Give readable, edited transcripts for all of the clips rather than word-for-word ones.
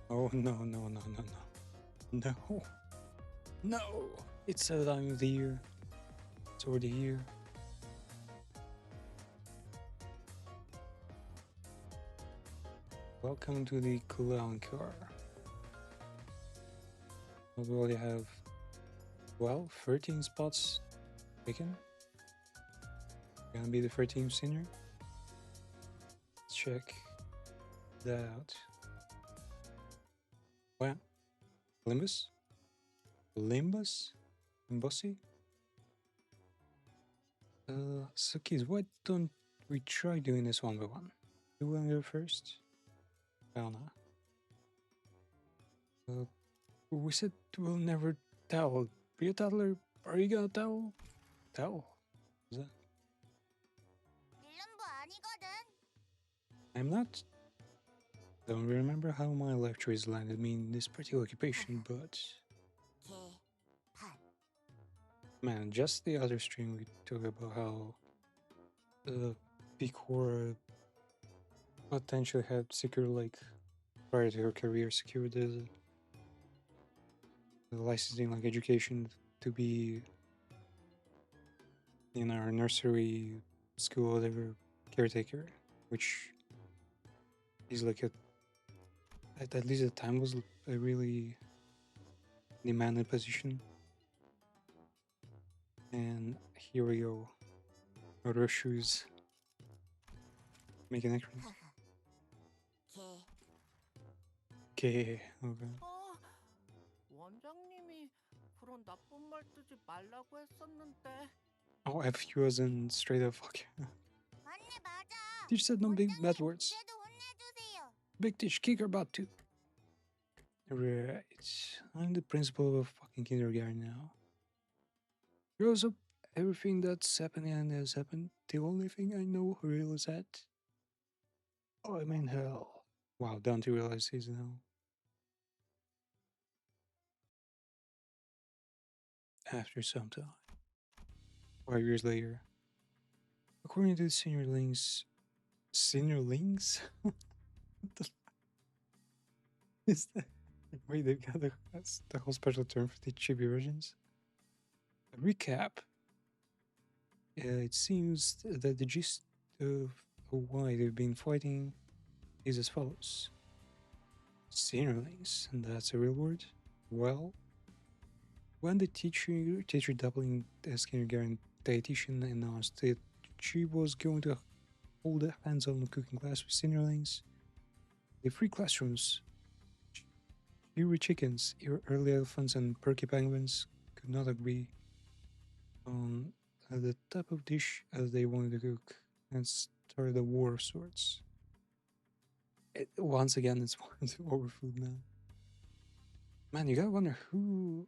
Oh no, no, no, no, no. No. No! It's that time of the year. It's already here. Welcome to the clown car. We already have, well, 13 spots taken. Gonna be the 13th senior. Let's check that out. Well, Limbus? Limbus? Limbossi? So kids, why don't we try doing this one by one? You wanna go first? Well, no. We said we'll never tell. Be a toddler. Are you gonna tell? Tell? Is that? 일름보 아니거든. I'm not. Don't remember how my lecturers landed me in this particular occupation, but 개, 판. man, just the other stream we talked about how the Picor potentially had secured, like, prior to her career, secured the licensing, like, education to be in our nursery school, whatever, caretaker, which is like at least at the time was a really demanded position. And here we go. Other shoes. Making acronym. 개. Okay. Okay. 원장님이 그런 나쁜 말 쓰지 말라고 했었는데. Oh, FU as in straight up fuck. 맞네 맞아. Teacher said no big bad words. 그래도 혼내주세요. Big teach kick her butt too. Right. I'm the principal of fucking kindergarten now. Grows up everything that's happening and has happened. The only thing I know real is that I'm in hell. Wow, down to realize he's in hell. After some time. 5 years later. According to the seniorlings. Seniorlings? What the is that? Wait, they've got that's the whole special term for the chibi versions. A recap. It seems that the gist of why they've been fighting is as follows. Seniorlings, and that's a real word? Well, when the teacher doubling as kindergarten dietitian announced that she was going to hold a hands-on cooking class with seniorlings, the free classrooms, cheery chickens, early elephants, and perky penguins could not agree on the type of dish as they wanted to cook and started a war of sorts. Once again, it's over food now. Man, you gotta wonder who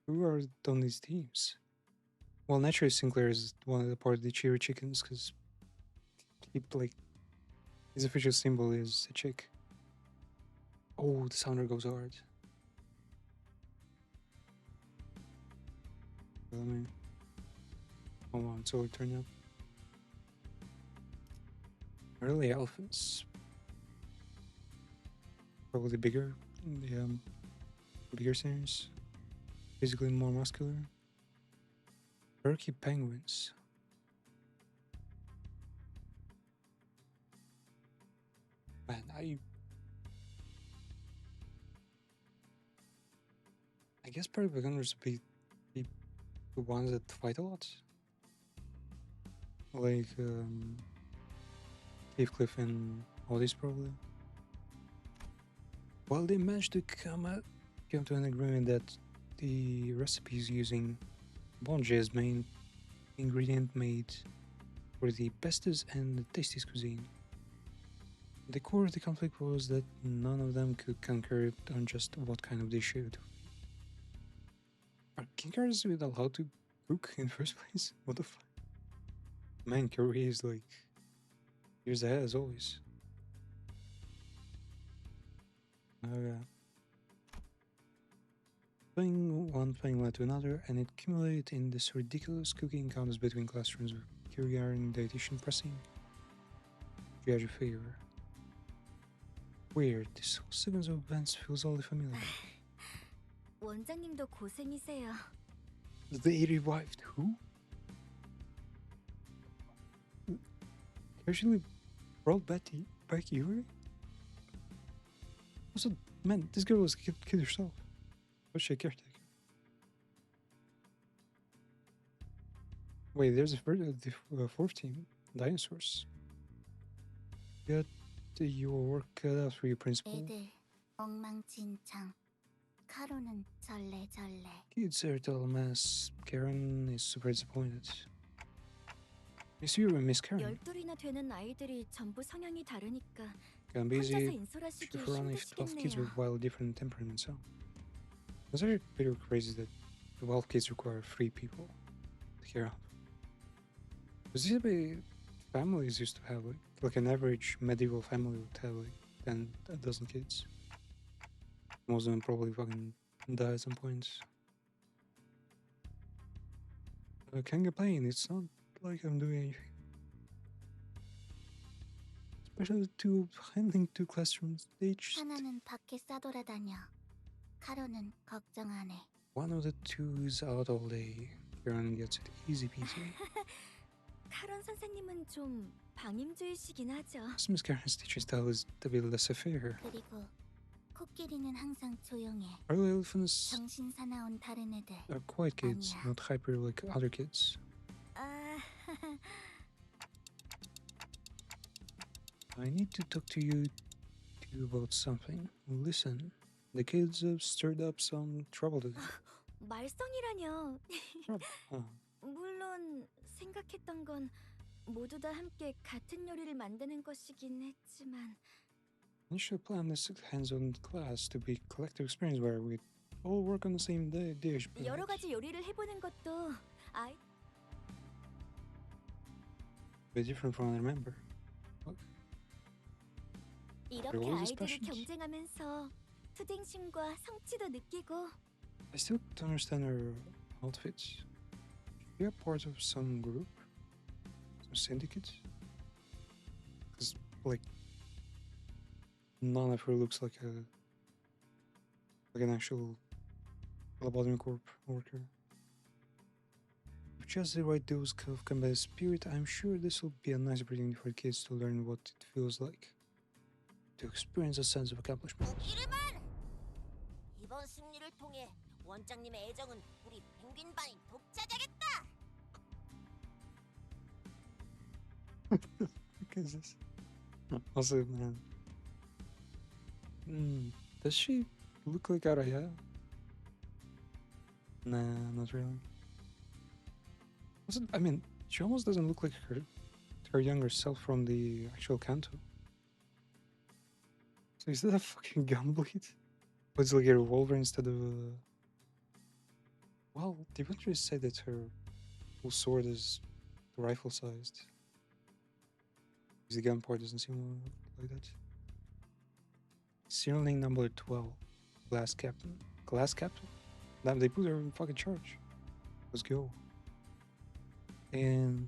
are on these teams. Well, naturally, Sinclair is one of the part of the cheery chickens because he like his official symbol is a chick. Oh, the sounder goes hard. Let me. Hold on, so it turned up. Early elephants. Probably bigger. The bigger sinners. Physically more muscular. Perky penguins. Man, I guess probably beginners be the ones that fight a lot. Like Heathcliff and all these probably. Well, they managed to come to an agreement that the recipes using Bonje as main ingredient made for the bestest and the tastiest cuisine. The core of the conflict was that none of them could concur on just what kind of dish it would. Are kinkers even allowed to cook in the first place? What the fuck? Man, curry is like here's ahead as always. Okay. One thing led to another, and it accumulated in this ridiculous cooking encounters between classrooms with kindergarten dietitian pressing judge a favor. Weird. This whole sequence of events feels oddly familiar. 원장님도 고생이세요. They revived who? Actually brought back Yuri? Also, man, this girl was killed herself. Was she a caretaker? Wait, there's a fourth team. Dinosaurs. Got your work cut out for you, Principal. 애들 엉망진창. 카로는 절레절레. Kids are a total mess. Karen is super disappointed. Miss you and Miss Karen. 12이나 되는 아이들이 전부 성향이 다르니까 I'm 혼자서 busy 인솔하시기 for only 12 kids with 힘드시겠네요. wildly different temperaments, huh? Was it pretty crazy that the wild kids require 3 people to care of? Because these way families used to have like an average medieval family would have like 10 a dozen kids. Most of them probably fucking die at some point. I can't complain, it's not like I'm doing anything. Especially handling 2 classrooms, they just 하나는 밖에 싸돌아다녀. 카로는 걱정 안 해. one of the 2 is out all day. Karen gets it easy peasy. 카론 선생님은 좀 방임주의시긴 하죠. Miss Karen's teaching style is a bit laissez-faire. 그리고 코끼리는 항상 조용해. Early elephants 정신 사나운 다른 애들. are quiet kids, 아니야. not hyper like other kids. 아, I need to talk to you about something. Listen, the kids have stirred up some trouble today. 말썽이라뇨. Oh, 물론 생각했던 건 모두 다 함께 같은 요리를 만드는 것이긴 했지만 you should plan this hands-on class to be collective experience where we all work on the same dish. 여러 가지 요리를 해보는 것도 아이 Be different from another member. 이렇게 always 아이들이 passions. 경쟁하면서 투쟁심과 성취도 느끼고 I still don't understand her outfits. You're part of some group? Some syndicate? Because, like, none of her looks like an actual Lobotomy Corp worker. With just the right dose of combative spirit, I'm sure this will be a nice opportunity for kids to learn what it feels like to experience a sense of accomplishment. 코끼리만! 이번 승리를 통해 원장님의 애정은 우리 펭귄 반이 독차지하겠다! What is this? Also, man. Does she look like Araya? Nah, not really. I mean, she almost doesn't look like her younger self from the actual Kanto. So is that a fucking gunblade? But it's like a revolver instead of a... Well, the inventory said that her full sword is rifle-sized. The gun part doesn't seem like that. Serial name number 12. Glass Captain. Glass Captain? Damn, they put her in fucking charge. Let's go. And...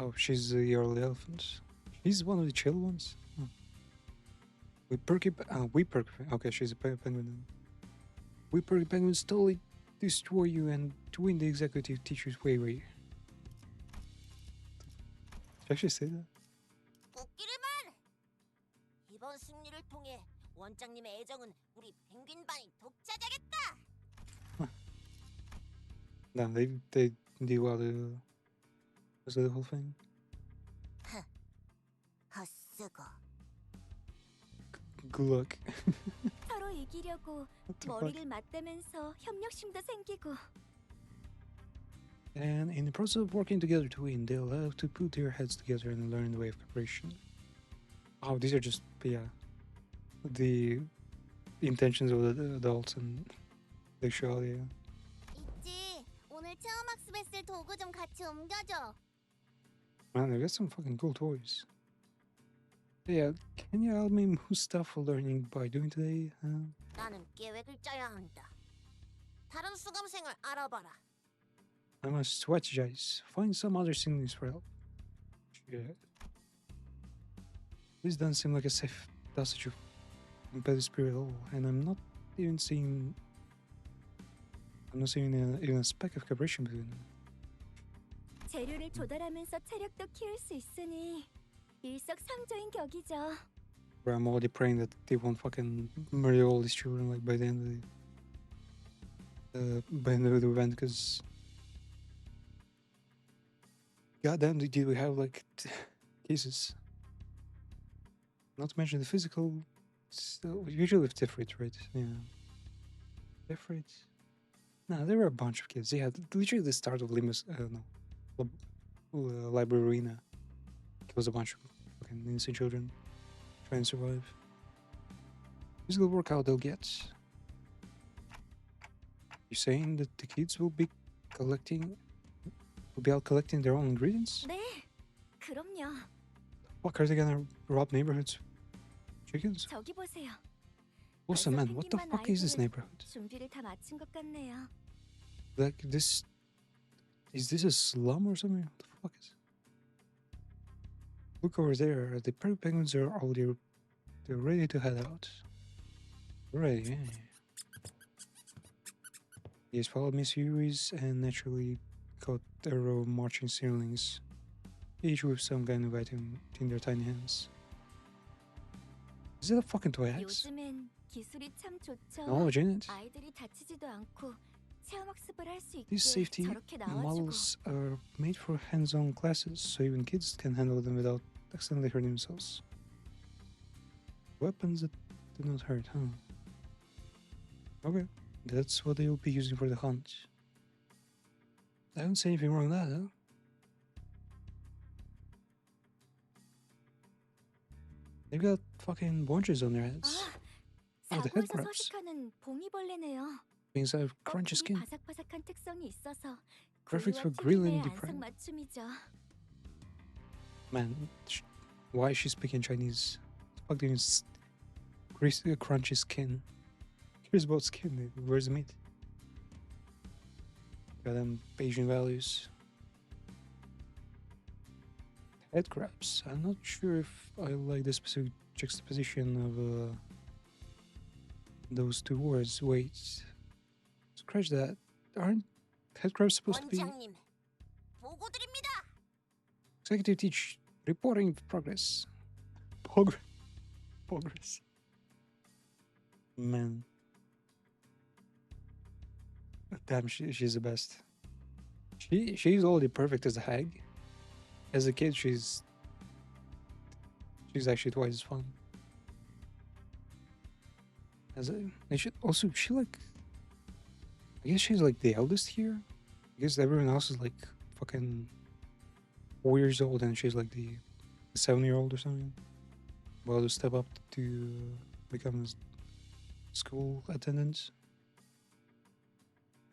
Oh, she's the early elephant. She's one of the chill ones? Hmm. Okay, she's a penguin. We perky penguins totally destroy you and to win the executive teacher's way. Did you actually say that? 코끼리만! 이번 승리를 통해 원장님의 애정은 우리 펭귄 반이 독차지하겠다! No, they do all the... Was that the whole thing? 헛쓰고 Good luck. 서로 이기려고 What the fuck? 머리를 맞대면서 협력심도 생기고 And in the process of working together to win, they'll have to put their heads together and learn the way of cooperation. Oh, these are just, yeah, the intentions of the adults and the show, yeah. 있지. 오늘 체험학습에 쓸 도구 좀 같이 옮겨줘. Man, they got some fucking cool toys. Yeah, can you help me move stuff for learning by doing today? 나는 계획을 짜야 한다. 다른 수강생을 알아봐라. I must strategize. Find some other siblings for help. Yeah. This doesn't seem like a safe dosage of competitive spirit at all, and I'm not seeing even a speck of cooperation between them. 재료를 조달하면서 체력도 키울 수 있으니 일석삼조인 격이죠. Where I'm already praying that they won't fucking murder all these children like by the end of the event, because goddamn, did we have like cases? Not to mention the physical. Still, usually with Tifrit, right? Yeah, Tifrit. No, there were a bunch of kids. They had literally the start of Limus. Library Arena. Kills a bunch of fucking innocent children trying to survive. Physical workout they'll get. You're saying that the kids will be out collecting their own ingredients? 네, 그럼요. Fuck, are they gonna rob neighborhoods? Chickens? 저기 보세요. Also, man, what the fuck is this neighborhood? 준비를 다 마친 것 같네요. Like this, is this a slum or something? What the fuck is it? Look over there. The prairie penguins are already, they're ready to head out. Right, yeah. Yes, followed me series and naturally caught a row of marching seedlings, each with some kind of item in their tiny hands. Is it a fucking toy axe? 요즘엔 기술이 참 좋죠. Knowledge in it? 아이들이 다치지도 않고 체험학습을 할 수 있게 These safety 저렇게 나와주고. models are made for hands-on classes, so even kids can handle them without accidentally hurting themselves. Weapons that do not hurt, huh? Okay, that's what they will be using for the hunt. I don't see anything wrong with that, huh? They've got fucking bunches on their heads. 아, Oh, the head 사고에서 grabs. 서식하는 봉이벌레네요. Things have crunchy 껍질이 skin. 바삭바삭한 특성이 있어서 Perfect for 고기와 grilling 튀김의 deep frying. 안성맞춤이죠. Man, why is she speaking Chinese? What the fuck do you crunchy skin? Here's about skin, dude. Where's the meat? Goddamn Asian values. Head crabs. I'm not sure if I like the specific juxtaposition of those two words. Wait. Scratch that. Aren't head crabs supposed to be 원장님, 보고 드립니다. executive teach reporting progress? Progress. Man. Damn, she's the best. She's already perfect as a hag. As a kid, she's actually twice as fun. She like, I guess she's like the eldest here. I guess everyone else is like fucking 4 years old, and she's like the 7-year-old or something. About to step up to become a school attendant.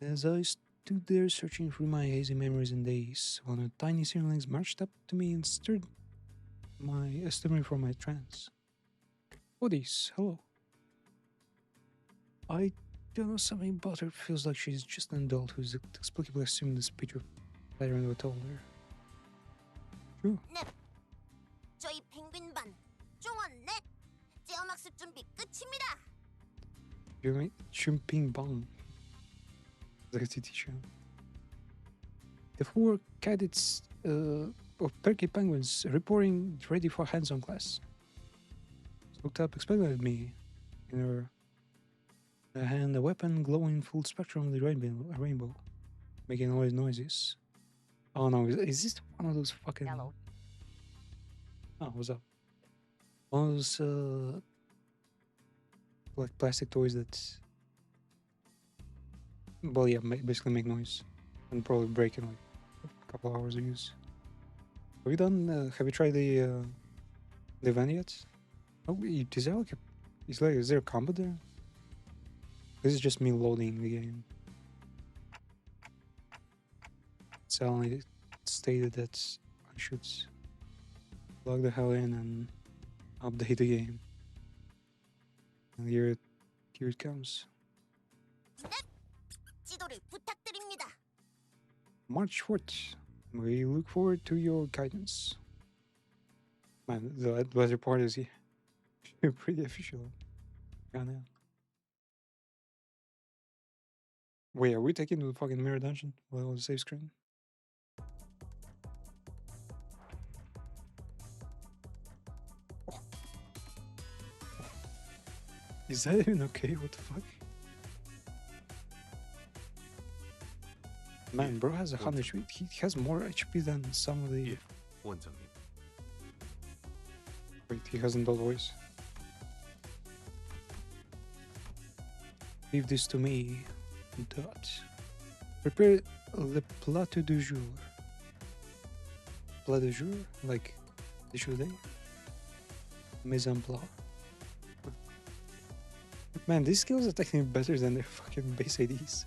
As I stood there searching through my hazy memories and days, one of the tiny seedlings marched up to me and stirred me from my trance. Odis, hello. I don't know, something about her feels like she's just an adult who's explicably assuming the speech of player never told her. True. 넵. 저희 펭귄반 중원 넷. 체험학습 준비 끝입니다. You mean Chumping Bang? Like a teacher. The 4 cadets of Perky Penguins reporting ready for hands-on class. Looked up, expected at me. In her hand, a weapon glowing full spectrum of the rainbow, making all these noises. Oh no, is this one of those fucking... Hello. Oh, what's up? One of those like plastic toys that, well, yeah, basically make noise and probably break in like a couple hours of use. Have you done? Have you tried the event yet? Oh, is there like is there a combat there? This is just me loading the game. It's only stated that I should log the hell in and update the game. And here it comes. 넵. 지도를 부탁드립니다. March 4th. We look forward to your guidance. Man, the latter part is pretty official. Yeah, now. Wait, are we taking the fucking mirror dungeon? Well, the save screen. Is that even okay? What the fuck? Man, bro has 100 HP. He has more HP than some of the. 예, 원장님. Wait, he hasn't always. Leave this to me. Dot. Prepare le plat du jour. Plat du jour? Like, déjeuner? Mise en plat. Man, these skills are technically better than their fucking base ADs.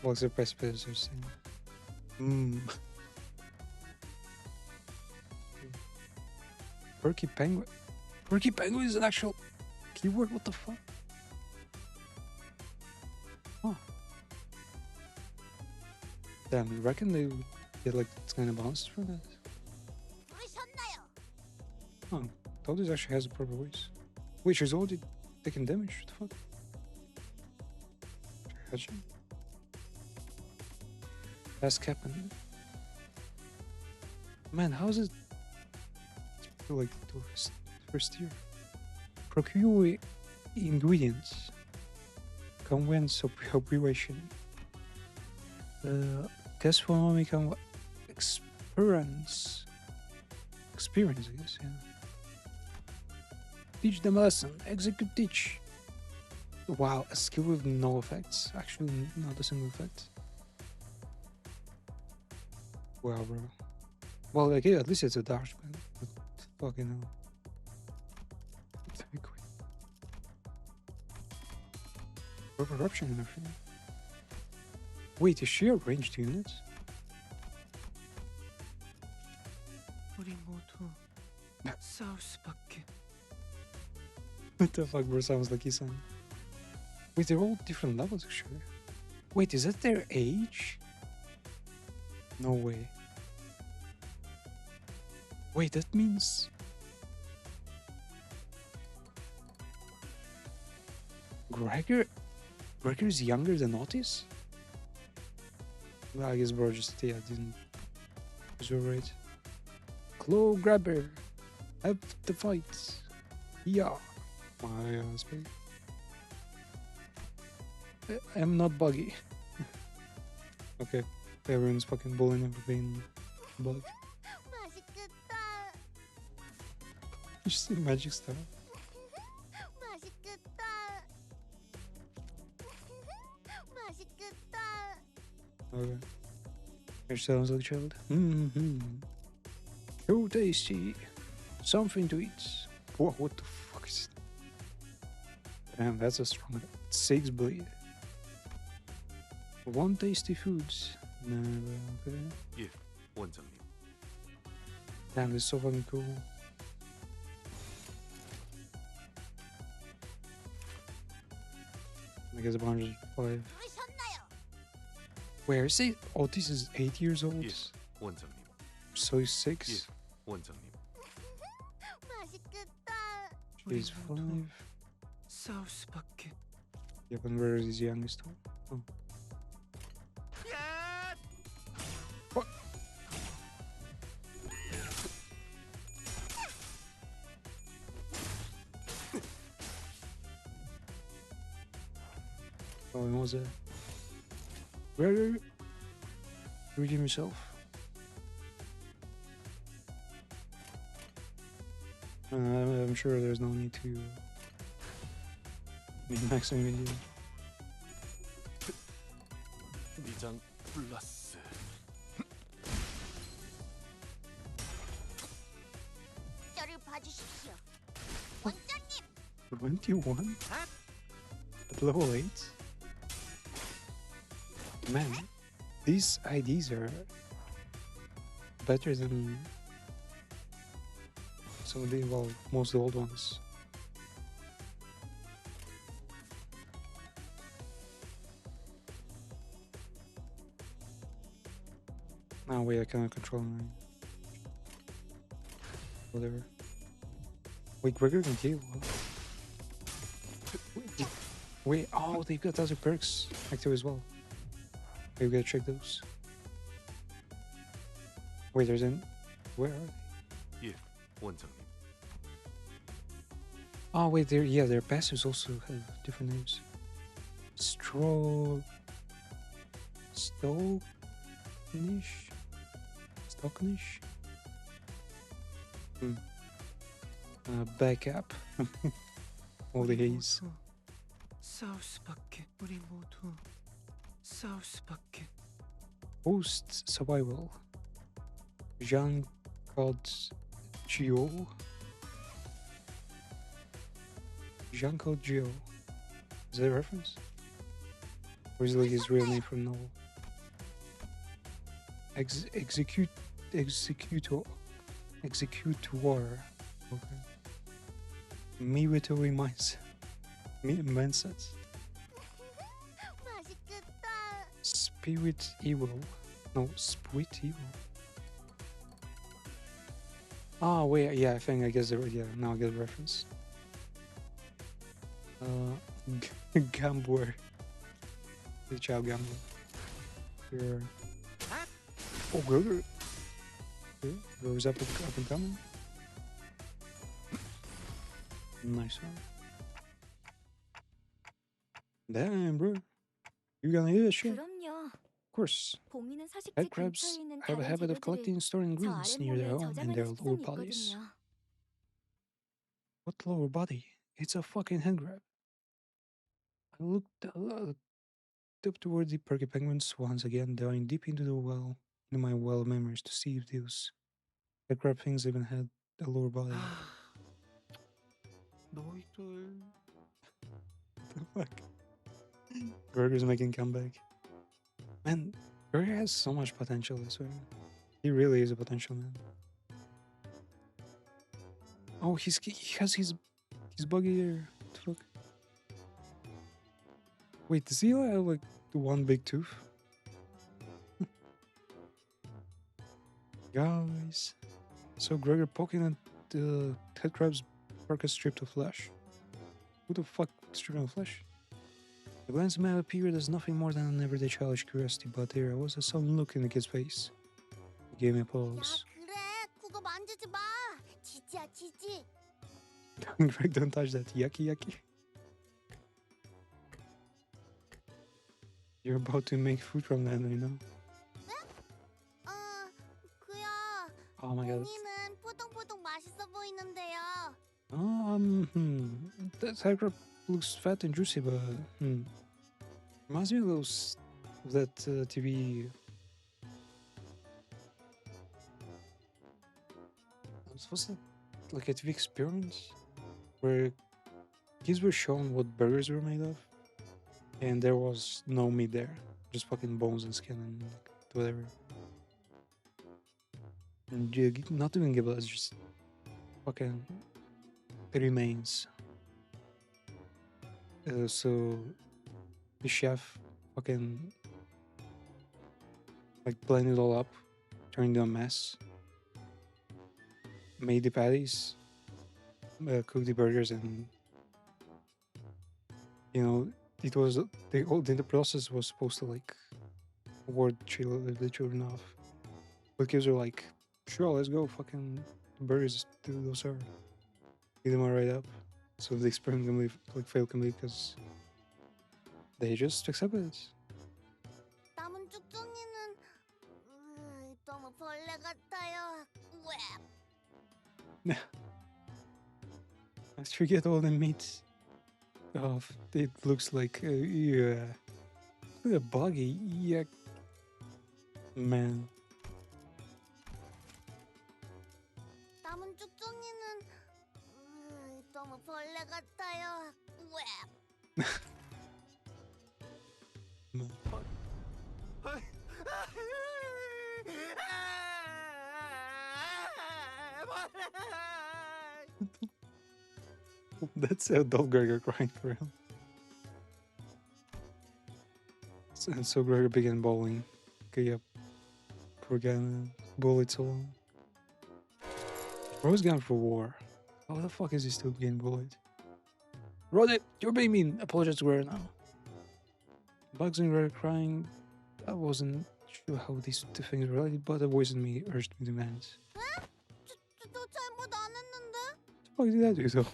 Well, except precipice or same. Perky penguin. Perky penguin is an actual keyword? What the fuck? Huh. Damn, you reckon they would get like kind of bonuses for that? 부르셨나요? Oh, Toadis actually has a proper voice. Wait, she's already taking damage? What the fuck? Has she? That's Captain. Man, how is it like the first year? Procure ingredients. Convenience appropriation. Guess for mommy can experience. Experience, I guess, yeah. Teach them a lesson. Execute teach. Wow, a skill with no effects. Actually, not a single effect. Wow, bro. Well, like, yeah, at least it's a dash, man. But fucking hell. Very quick. Eruption and everything. Wait, is she a ranged unit? 우리 모두 싸울 수밖에. What the fuck, bro? Sounds like Isan. Wait, they're all different levels, actually. Wait, is that their age? No way. Wait, that means... Gregor's younger than Otis? Well, I guess bro just, yeah, didn't right. Claw grabber. Have the fight. Yeah. My speed. I'm not buggy. Okay. Everyone's fucking bullying him for being bug. 맛있겠다. You just see magic stuff. 맛있겠다. 맛있겠다. Okay. It sounds like a child. So tasty. Something to eat. Whoa, what the fuck is that? Damn, that's a strong 6 bleed. 1 tasty foods. Never, okay. 예, 원장님. Damn, this is so fucking cool. I guess 105. 부르셨나요? Where is he? Oh, this is 8 years old. 예, 원장님. So he's 6. 원장님. 맛있겠다. She's 5. 싸울 수밖에. Yeah, but where is his youngest one? Oh. What? Oh, and what was that? Where? Redeem himself. I'm sure there's no need to min-maxing video. 미장 플러스. 저를 봐주십시오. 원장님. 21? At level 8? Man, these IDs are better than some of the, well, most of the old ones. Now wait, I cannot control mine. whatever. Wait, Gregor can heal? What? Wait, oh, they've got other perks active as well. We gotta check those. Wait, there's an. Where are they? 예, 원장님. Oh, wait, their passives also have different names. Stoknish? Stocknish? Backup. All the haze. 싸울 수밖에. 우리 모두 싸울 수밖에. Post survival. Jean-Claude Gio. Jean-Claude Gio. Is that a reference? Or is it like his real name from novel? Executor. Okay. Military mindset. 맛있겠다. Spirit evil. No, spirit evil. Ah, wait, yeah, I think I guess yeah, now I get the reference. Gambler. Good job, Gambler. Sure. Oh, Grover. Okay, Grover's up and coming. Nice one. Damn, bro. You gonna eat that shit? Of 그럼요. course. 봉이는 사식지 Headcrabs 근처에 있는 have a 다른 habit of 재료들을 collecting and storing 저 ingredients near their 아랫몸에 home and their 저장하는 lower 습성이 bodies. 있거든요. What lower body? It's a fucking hand grab. I looked up toward the perky penguins once again, diving deep into my well memories to see if those head grab things even had a lower body. 너희들 The fuck? Burger's making comeback. Man, Burger has so much potential, I swear. He really is a potential man. Oh, he has his buggy here. What the fuck? Wait, does he have like the one big tooth? Guys, so Gregor poking at the headcrab's carcass stripped of flesh. Who the fuck stripped of flesh? The glance may have appeared as nothing more than an everyday childish curiosity, but there was a sullen look in the kid's face. He gave me a 야, pause. 그래. 그거 만지지 마. 지지야, 지지. Greg, don't touch that. Yucky, yucky. You're about to make food from that, you know? 그야. Oh my god. 봉이는 뽀동뽀동 맛있어 보이는데요. That headcrab looks fat and juicy, but reminds me of that TV. Was it like a TV experience where kids were shown what burgers were made of, and there was no meat there, just fucking bones and skin and like, whatever. And not even give us just fucking remains. So the chef fucking like blended it all up, turned into a mess, made the patties, cooked the burgers, and you know it was the process was supposed to like ward the children off. But kids are like, sure, let's go, fucking burgers, do those are, eat them all right up. So the experiment can fail completely because they just accepted it. 남은 쭉쭉이는 너무 벌레 같아요. 왜? After you get all the meat off, it looks like yeah, look at buggy, yeah, man. 남은 쭉쭉이는 너무 벌레 같아요. 왜? Man. That's a dog Gregor crying for him. So Gregor began bawling. Okay, yep. Poor guy, man. Bullet so long. Bro's gone for war. How the fuck is he still getting bullied? Roddy, you're being mean. Apologize to Rare now. Bugs and Rare crying. I wasn't sure how these two things were related, but a voice in me urged me to manage. 너 잘못 안 했는데? What the fuck did I do though?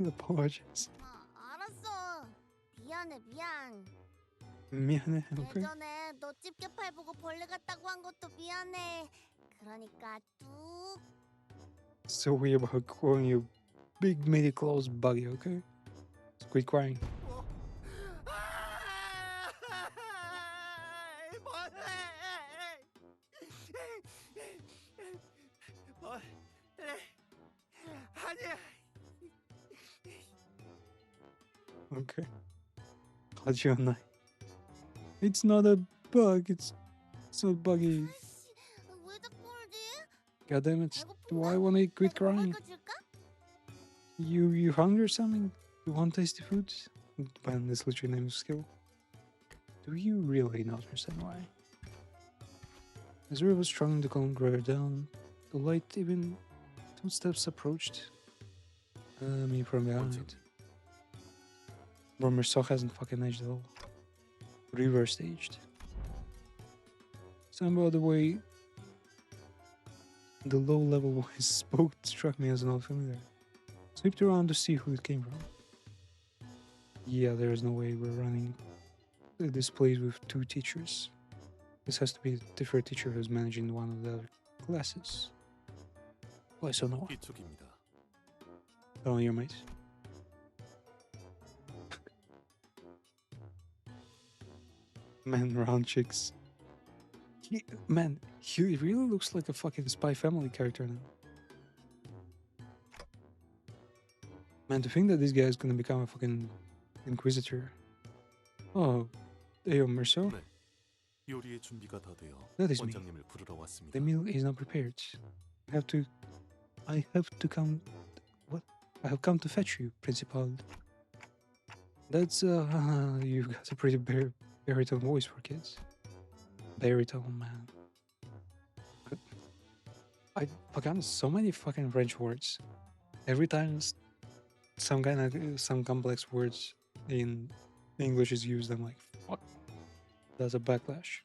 Apologize. 알았어. 미안해, 미안. 미안해. Okay. 예전에 너 집게팔 보고 벌레 같다고 한 것도 미안해. 그러니까 뚝. So weird about calling you big meaty claws buggy, okay? So quit crying. Okay. 하지않나. It's not a bug, it's not buggy. 왜 자꾸 울지? God damn it. Do I 배고픈가? wanna quit 내가 먹을 crying? 거 줄까? You hungry or something? You want tasty food? Man, this literally name is skill. Do you really not understand why? As Ray was struggling to calm Greer down, the light even 2 steps approached me from behind. Bro, Mersoch hasn't fucking aged at all. Reversed aged. Somehow the way the low-level voice spoke struck me as an old familiar. Sweeped around to see who it came from. Yeah, there is no way we're running this place with 2 teachers. This has to be a different teacher who's managing one of the other classes. Why so no? 이쪽입니다. Oh, your mate. Man, round chicks. He really looks like a fucking Spy Family character now. Man, to think that this guy is gonna become a fucking Inquisitor. Oh, hey, Merceau? 네. 요리의 준비가 다 되어 That is me. 원장님을 부르러 왔습니다. The meal is not prepared. I have to come. What? I have come to fetch you, Principal. That's you got a pretty baritone voice for kids. Baritone, man. I forgot so many fucking French words. Every time some complex words in English is used, I'm like, fuck. That's a backlash.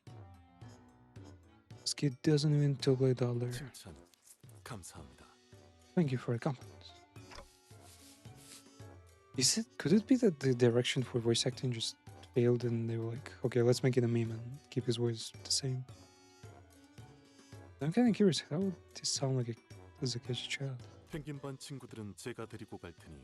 This kid doesn't even talk like dollar. 칭찬 감사합니다. Thank you for a compliment. Could it be that the direction for voice acting just failed and they were like, okay, let's make it a meme and keep his voice the same? I'm kind of curious, how would this sound like as a child? 펭귄반 친구들은 제가 데리고 갈 테니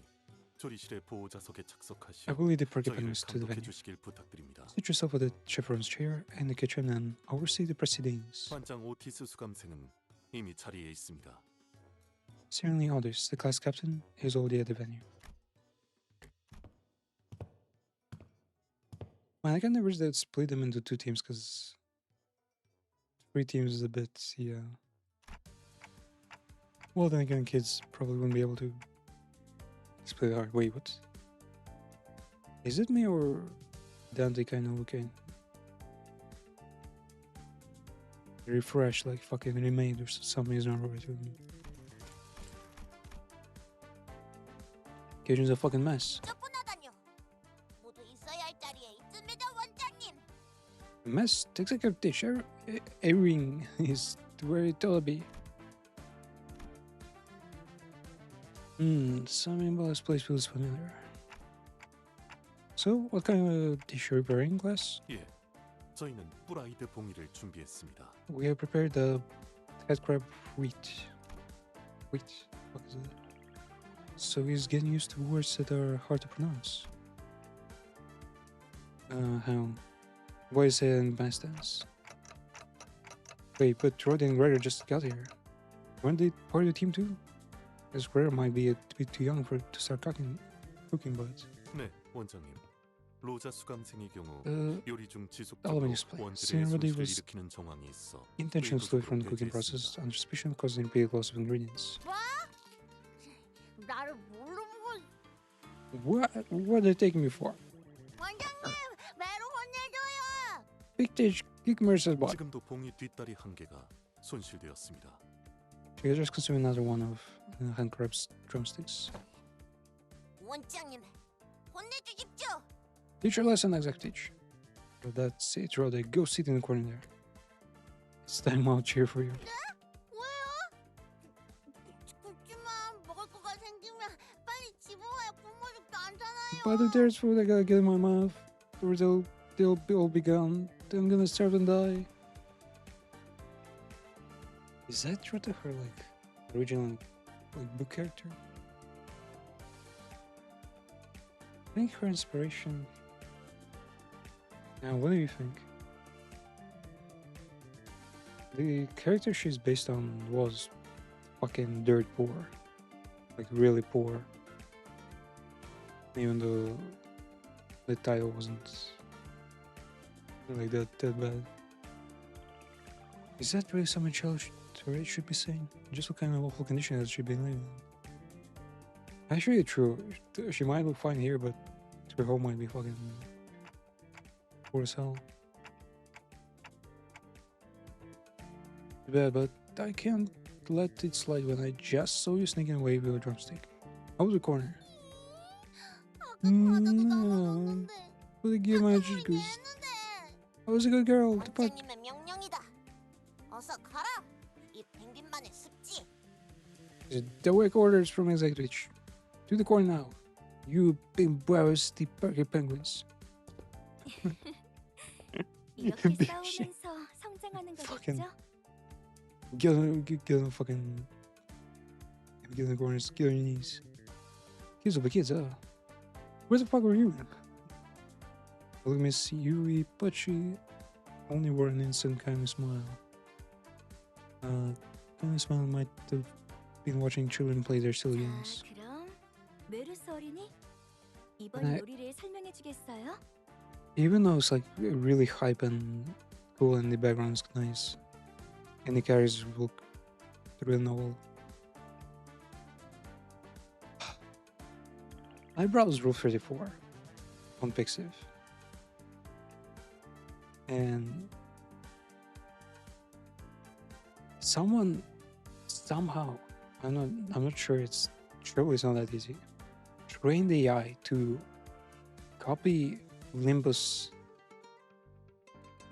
조리실의 보호자석에 I 착석하시어 will lead the 저희를 porcupines to the 감독해 venue. 주시길 부탁드립니다. Sit yourself at the chaperone's chair in the kitchen and oversee the proceedings. 반장 오티스 수감생은 이미 자리에 있습니다. Certainly others, the class captain is already at the venue. Man, I can never split them into 2 teams because 3 teams is a bit, yeah. Well, then again, kids probably wouldn't be able to split hard. Wait, what? Is it me or Dante kind of looking refreshed, like fucking remade or something is not right with me? Kitchen's a fucking mess. 쫓겨나다뇨. 모두 있어야 할 자리에 있습니다, 원장님. A mess takes like a dish. Airing is where it ought to be. Something about this place feels familiar. So, what kind of dish are you preparing, class? 예, 저희는 프라이드 봉이를 준비했습니다. We have prepared the head crab wheat. Wheat? What is it? So he's getting used to words that are hard to pronounce. Hang on. Why is it in past tense? Wait, but Roddy and Gregor just got here. Weren't they part of the team too? As Gregor might be a bit too young to start cooking, but... 네, 원장님. 로자 수감생의 경우 요리 중 I'll let 지속적으로 me explain. 원들의 Seeing Roddy 손실을 was 일으키는 정황이 있어 intentionally slowed from the cooking 의도적으로 process 배제했습니다. under suspicion of causing repeated loss of ingredients. 뭐? 나를 뭘로 보고 What are they taking me for? 원장님, 매로 혼내줘요. Big Dish Geekmer's bot. 지금도 봉이 뒷다리 한 개가 손실되었습니다. You just consume another one of Handcrab's drumsticks. 원장님, 혼내주십시오. Teach your lesson, exec teach. But that's it, Rhoda. Go sit in the corner there. It's time I'll cheer for you. 왜요? 그렇지만 먹을 거가 생기면 빨리 집어와야 굶어죽도 않잖아요. But if there's food I gotta get in my mouth, or they'll all be gone. Then I'm gonna starve and die. Is that Rhoda her like original like book character? I think her inspiration. Now, what do you think? The character she's based on was fucking dirt poor. Like, really poor. Even though the title wasn't like that bad. Is that really something Charlotte should be saying? Just what kind of awful condition has she been living in? Actually, true. She might look fine here, but her home might be fucking poor as hell. Too bad, but I can't let it slide when I just saw you sneaking away with a drumstick. I was a corner. 아까 과자도 다 먹었는데. But give my 아까워이 goose. 했는데. I was a good girl. The fuck? 원장님의 명령이다. 어서 가라. 이 펭귄만의 습지. Direct orders from executive. To the corner now. You big brows, the Parker Penguins. 이렇게 미친. 싸우면서 성장하는 Fucking- 거겠죠? Get on the fucking. Get in the corners. Get on your knees. Kids will be kids, Where the fuck were you? Look, Miss Yuri, but she only wore an instant kind of smile. Kind of smile might have been watching children play their silly games. 자, 그럼 메르스 어린이 이번 네. 요리를 설명해 주겠어요? Even though it's like really hype and cool and the background's nice, and the characters look through the novel. I browsed Rule 34 on Pixiv, and somehow I'm not sure it's surely it's not that easy. Train the AI to copy Limbus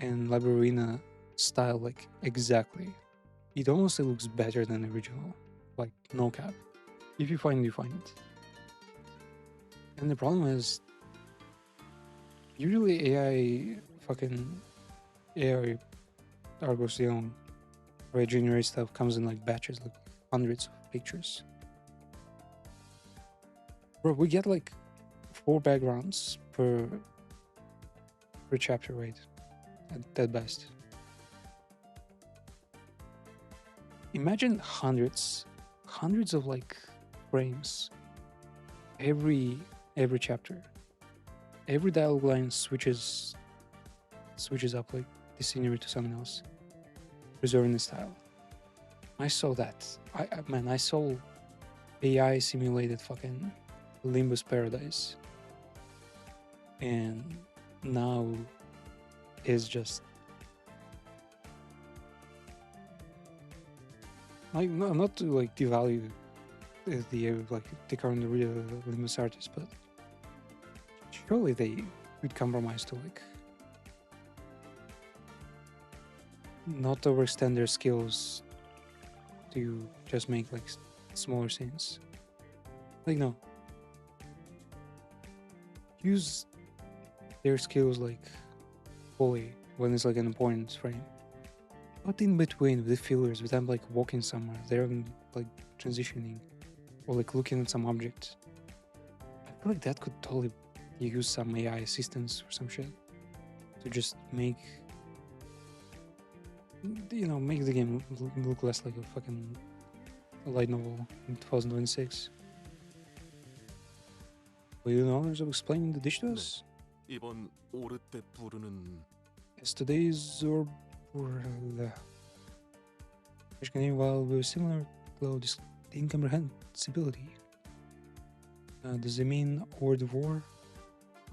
and Labyrinth style like exactly. It honestly looks better than the original, like no cap. If you find it, you find it. And the problem is, usually AI Argos Young or generate stuff comes in like batches, like hundreds of pictures. Bro, we get like 4 backgrounds per chapter, right? At best. Imagine hundreds of like frames every chapter. Every dialogue line switches up like the scenery to something else, preserving the style. I saw that. I saw AI simulated fucking Limbus Paradise, and now is just like not to like devalue the current Limbus artists, but surely they would compromise to like not overextend their skills to just make like smaller scenes. Like no, use their skills like fully when it's like an important frame. But in between with the fillers, with them like walking somewhere, they're like transitioning or like looking at some object. I feel like that could totally use some AI assistance or some shit to just make the game look less like a fucking light novel in 2026. Will you know honors of explaining the dish to us? 이번 오르떼 부르는 Yes, today's Zorburla. Which can name while with similar low incomprehensibility. Does it mean or the war?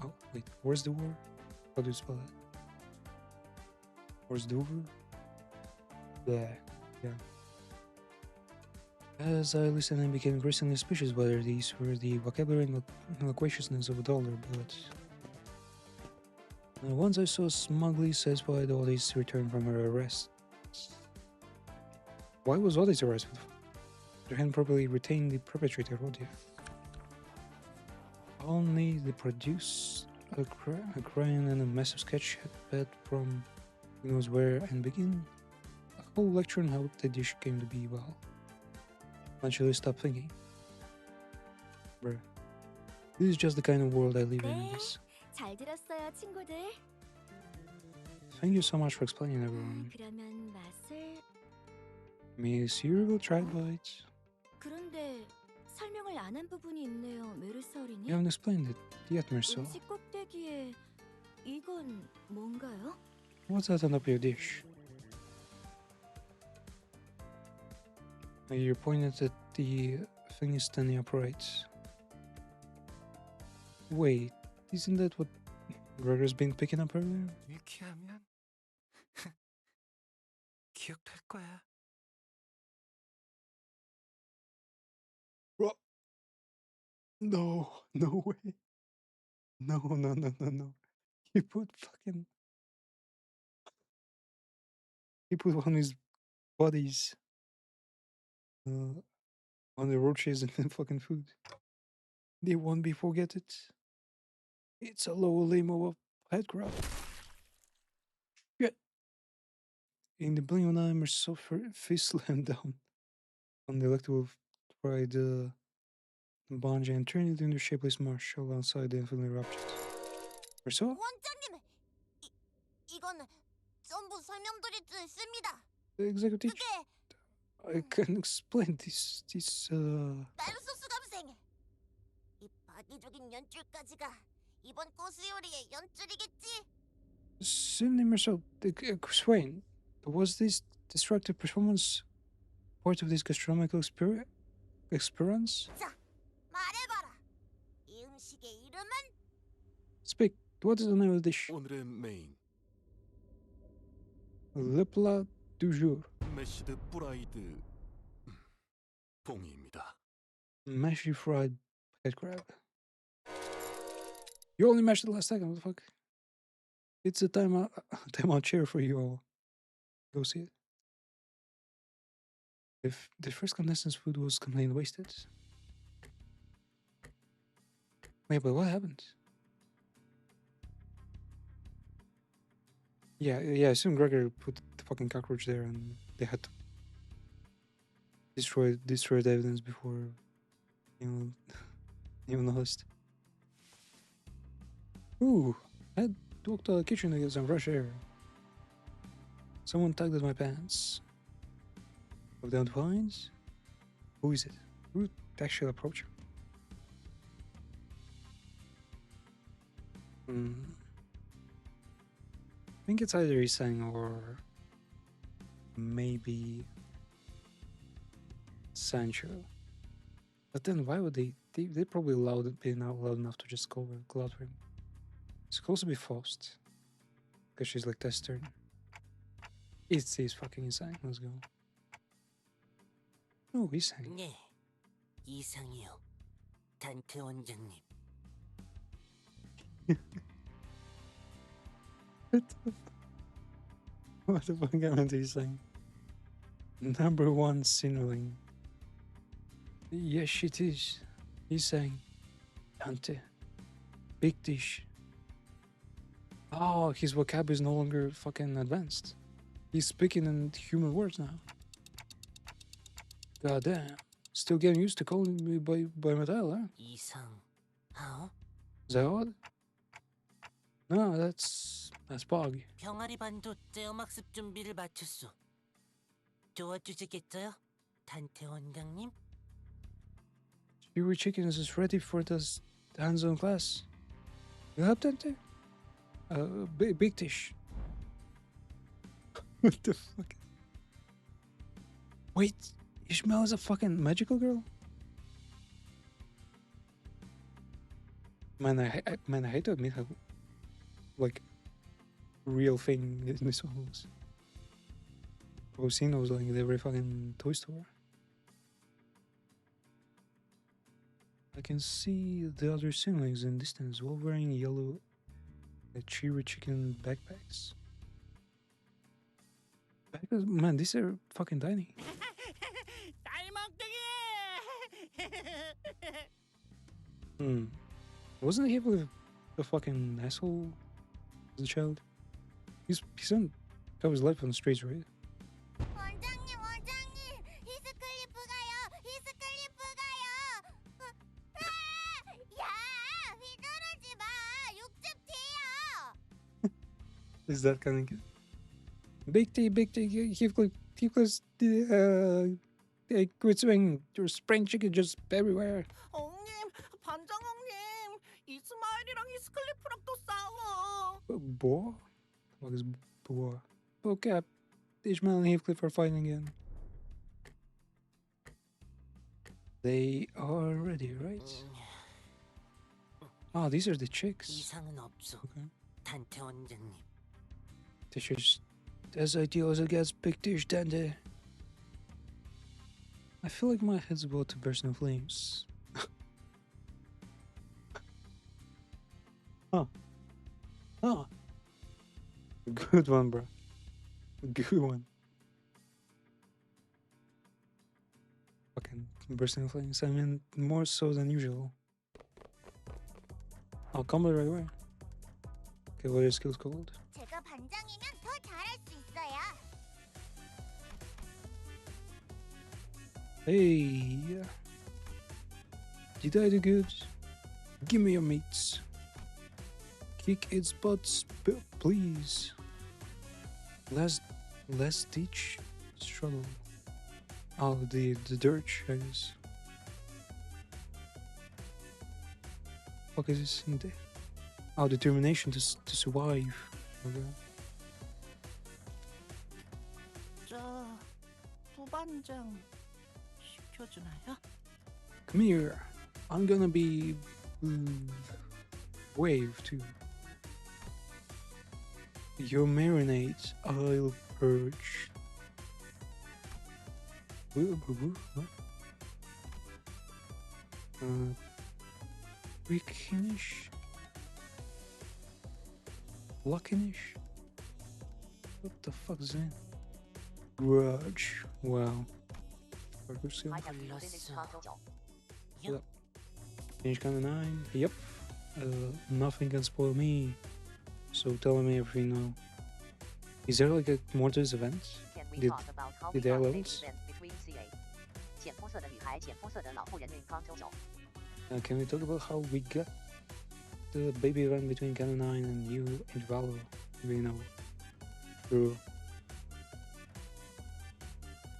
Oh, wait, where's the war? How do you spell that? Forced over. Yeah. Yeah. As I listened, I became increasingly suspicious whether these were the vocabulary and loquaciousness of a dollar, but once I saw smugly satisfied Otis return from her arrest. Why was Otis arrested? They hadn't properly retained the perpetrator, what do you? Only the produce a crayon and a massive sketch pad from who knows where and begin a whole lecture on how the dish came to be. Well, eventually stop thinking. Bruh. This is just the kind of world I live in, I 네, guess. 잘 들었어요, 친구들. Thank you so much for explaining, everyone. 그러면 맛을... May cereal tried bites. 그런데 설명을 안 한 부분이 있네요, 메르사 어린이. You haven't explained it yet, Marcel. 음식 꼭대기에 이건 뭔가요? What's that on top of your dish? You're pointing at the thing is standing upright. Wait, isn't that what Gregor's been picking up earlier? 이렇게 하면 기억할 거야. Bro. No, no way. No, no, no, no, no. He put fucking... He put one of his buddies on the roaches and the fucking food. They won't be forget it. It's a lower limo of head crab. Shit. In the blink of an eye, Marcel fist slammed down on the electrical fried bungee and turned it into a shapeless marsh alongside the unfamiliar object. Marcel? 원장님, 이건 전부 설명드리지 않습니다. Executive, 그게 I can explain this. 멜소스 감생. 이 파괴적인 연출까지가 이번 코스 요리의 연출이겠지. Simply, Marcel, Swain, was this destructive performance part of this gastronomical experience? 자, 말해봐라. 이 음식의 이름은 Speak, what is the name of the dish? 오늘의 메인 Le plat du jour. 메시드 프라이드 봉이입니다. Mashy fried head crab. You only mashed it last second, what the fuck? It's a timeout chair for you all. Go see it. If the first contestant's food was completely wasted. Wait, but what happened? Yeah, I assume Gregor put the fucking cockroach there and they had to destroy the evidence before, even noticed. Ooh, I had to walk to the kitchen to get some fresh air. Someone tugged at my pants. Look down to find. Who is it? Who would actually approach him? I think it's either Isang or maybe Sancho. But then why would they probably be not loud enough to just call out for him. It's supposed to be Faust. Because she's like Tester. It's fucking Isang. Let's go. Oh, Isang. 네, 이상이요. 단테 원장님. What the fuck happened to Isang? Number one Sinnerling. Yes, it is. Isang. Dante. Big dish. Oh, his vocab is no longer fucking advanced. He's speaking in human words now. God damn. Still getting used to calling me by my title, huh? 이상하오? Is that odd? No, that's Bog. 병아리 반도 떼어막습 준비를 마쳤소. 도와주시겠어요? 단테 원장님? Chewy Chickens is ready for this hands-on class. You help Dante? Big dish. What the fuck? Wait, Ishmael is a fucking magical girl? Man, I hate to admit how, like, real thing in this one was. I've seen those like in every fucking toy store. I can see the other siblings in distance, all wearing yellow Cheery chicken backpacks. Man, these are fucking tiny. Wasn't he with the fucking asshole as a child? He's didn't got his life on the streets, right? 원장님, 원장님, 히스클리프 가요, 히스클리프 가요. 야, 휘두르지 마, 육즙 튀어. Is that kind of good? Big T, Heathcliff, quit swing. Your spring chicken just everywhere. 엉님, 반장 엉님, 이스마일이랑 히스클리프랑 또 싸워. Boar? What is boar? Okay, Ishmael and Heathcliff are fighting again. They are ready, right? Ah, these are the chicks. 이상은 없어. Okay. 단테 원장님. This is as ideal as it gets, big dish dandy. I feel like my head's about to burst in flames. Huh. Huh. Good one, bro. Good one. Fucking bursting in flames. I mean, more so than usual. I'll come right away. Okay, what are your skills called? 제가 반장이면 더 잘할 수 있어요. Hey. Did I do good? Give me your meats. Kick its butts, please. Let's teach struggle. Oh, the dirge, I guess. What is this in there? Oh, determination to survive. Okay. 저 부반장 시켜주나요? Come here. I'm gonna be wave too. Your marinade, I'll purge. What? Weakinish? Luckinish? What the fuck is that? Grudge. Wow. Parkour skill. 걸렸어. Finish count 9. Yep. Nothing can spoil me. So tell me everything now. Is there like a more to this event? Can we Did- talk about how did we they got the announce? event between CA 浅肤色的女孩、浅肤色的老妇人运康九九 Can we talk about how we got the baby event between Canon 9 and you and Valo? We know. True.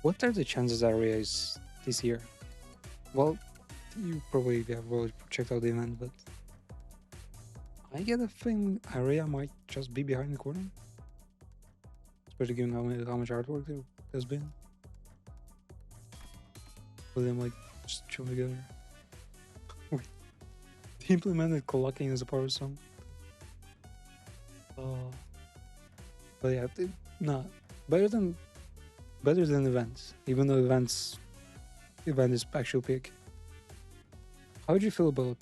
What are the chances Aria is this year? Well, you probably have already checked out the event, but I get a feeling Aria might just be behind the corner. Especially given how much artwork there has been. With them like just chilling together. They implemented collecting as a part of the song. But yeah, nah, better than events. Even though event is actual pick. How did you feel about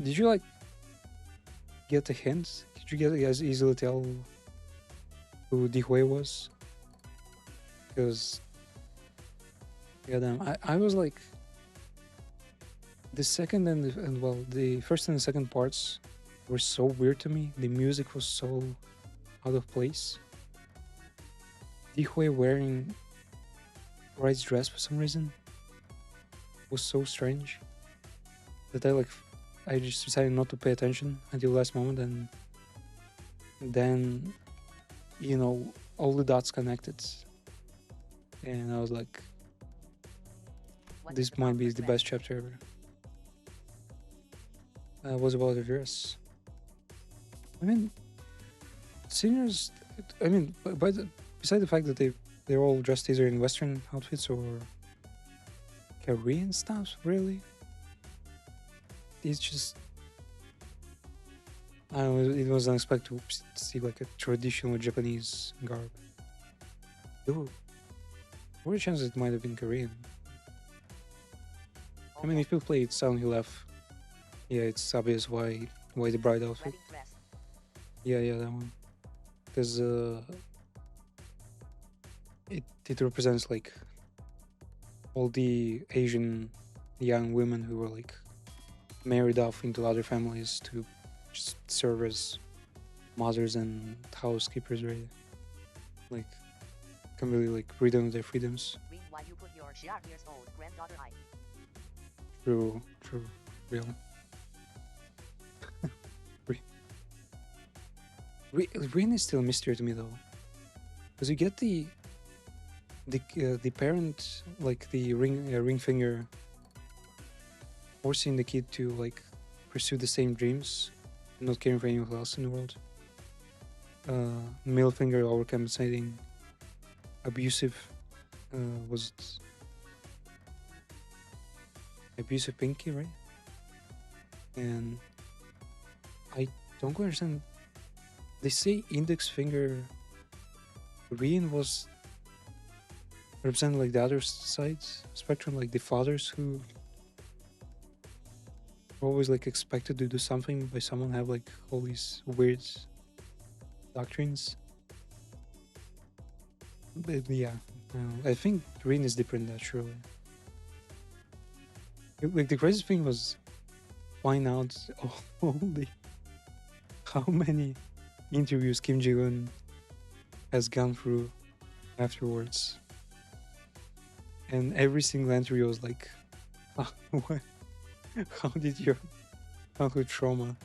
did you like get the hints? Did you get as easily tell who Dihue was? Because goddamn, I was like the second the first and the second parts were so weird to me. The music was so out of place. Dihue wearing Ride's dress for some reason was so strange that I just decided not to pay attention until the last moment, and then all the dots connected, and I was like, What this is the might be popular the trend? best chapter ever. Was about the dress. I mean, seniors. I mean, beside the fact that they're all dressed either in Western outfits or Korean stuff, really. It's just, I don't know. It was unexpected to see like a traditional Japanese garb. Ooh. What are the chances it might have been Korean? I mean, Okay. if you play it Silent Hill F, yeah, it's obvious why the bride outfit. Wedding dress. Yeah, that one. Because it represents like all the Asian young women who were like married off into other families to just serve as mothers and housekeepers, right? Like completely like freedom their freedoms. Ring why you put your 12 years old granddaughter I. True, real. Rin is still a mystery to me though, because you get the parent, like the ring finger, forcing the kid to like pursue the same dreams, and not caring for anyone else in the world. Middle finger overcompensating, abusive, was it abusive pinky, right? And I don't quite understand. They say index finger Rin was representing like the other sides spectrum, like the fathers who were always like expected to do something by someone, have like all these weird doctrines. But yeah, I think Rin is different than that, surely. Like the craziest thing was find out only how many interviews Kim Jong-un has gone through afterwards, and every single interview was like, what? How did your childhood trauma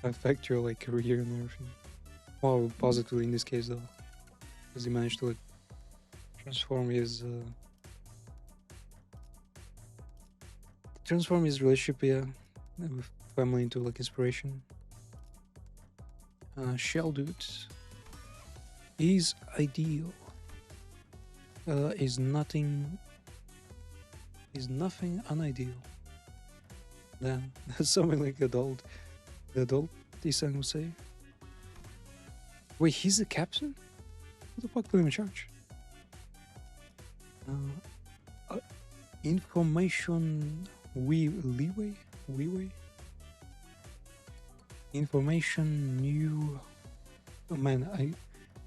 affect your like career and everything? Well, positively in this case though, because he managed to like transform his relationship, with family into like inspiration. Shell dude is ideal. Is nothing unideal. Yeah, that's something like the adult Isan would say. Wait, he's the captain? What the fuck put him in charge? Information leeway? Information new. Oh man,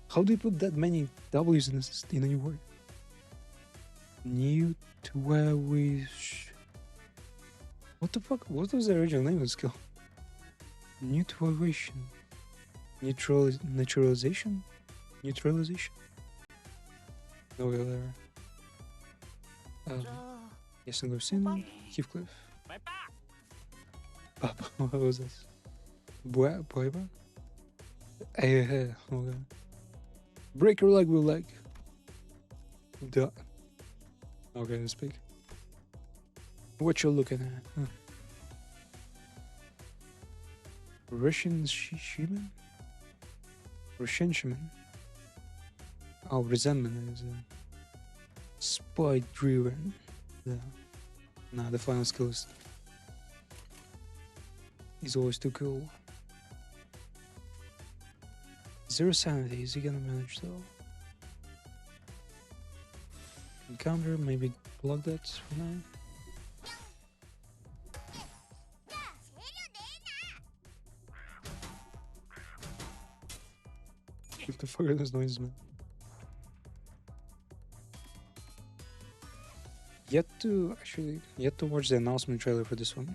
how do you put that many W's in a new word? New to where we. What the fuck? What was the original name of the skill? Neutralization. Neutralization? No, whatever. Yes, and Lucinda, Heathcliff. Papa, what was this? Boiba? Okay. Break your leg with leg. Duh. Okay, let's speak. What you looking at? Huh. Russian Shaman? Oh, resentment is spy driven. Nah, the final skill is always too cool. Zero sanity, is he gonna manage though? Encounter, maybe block that for now. What the fuck are those noises, man? Yet to watch the announcement trailer for this one.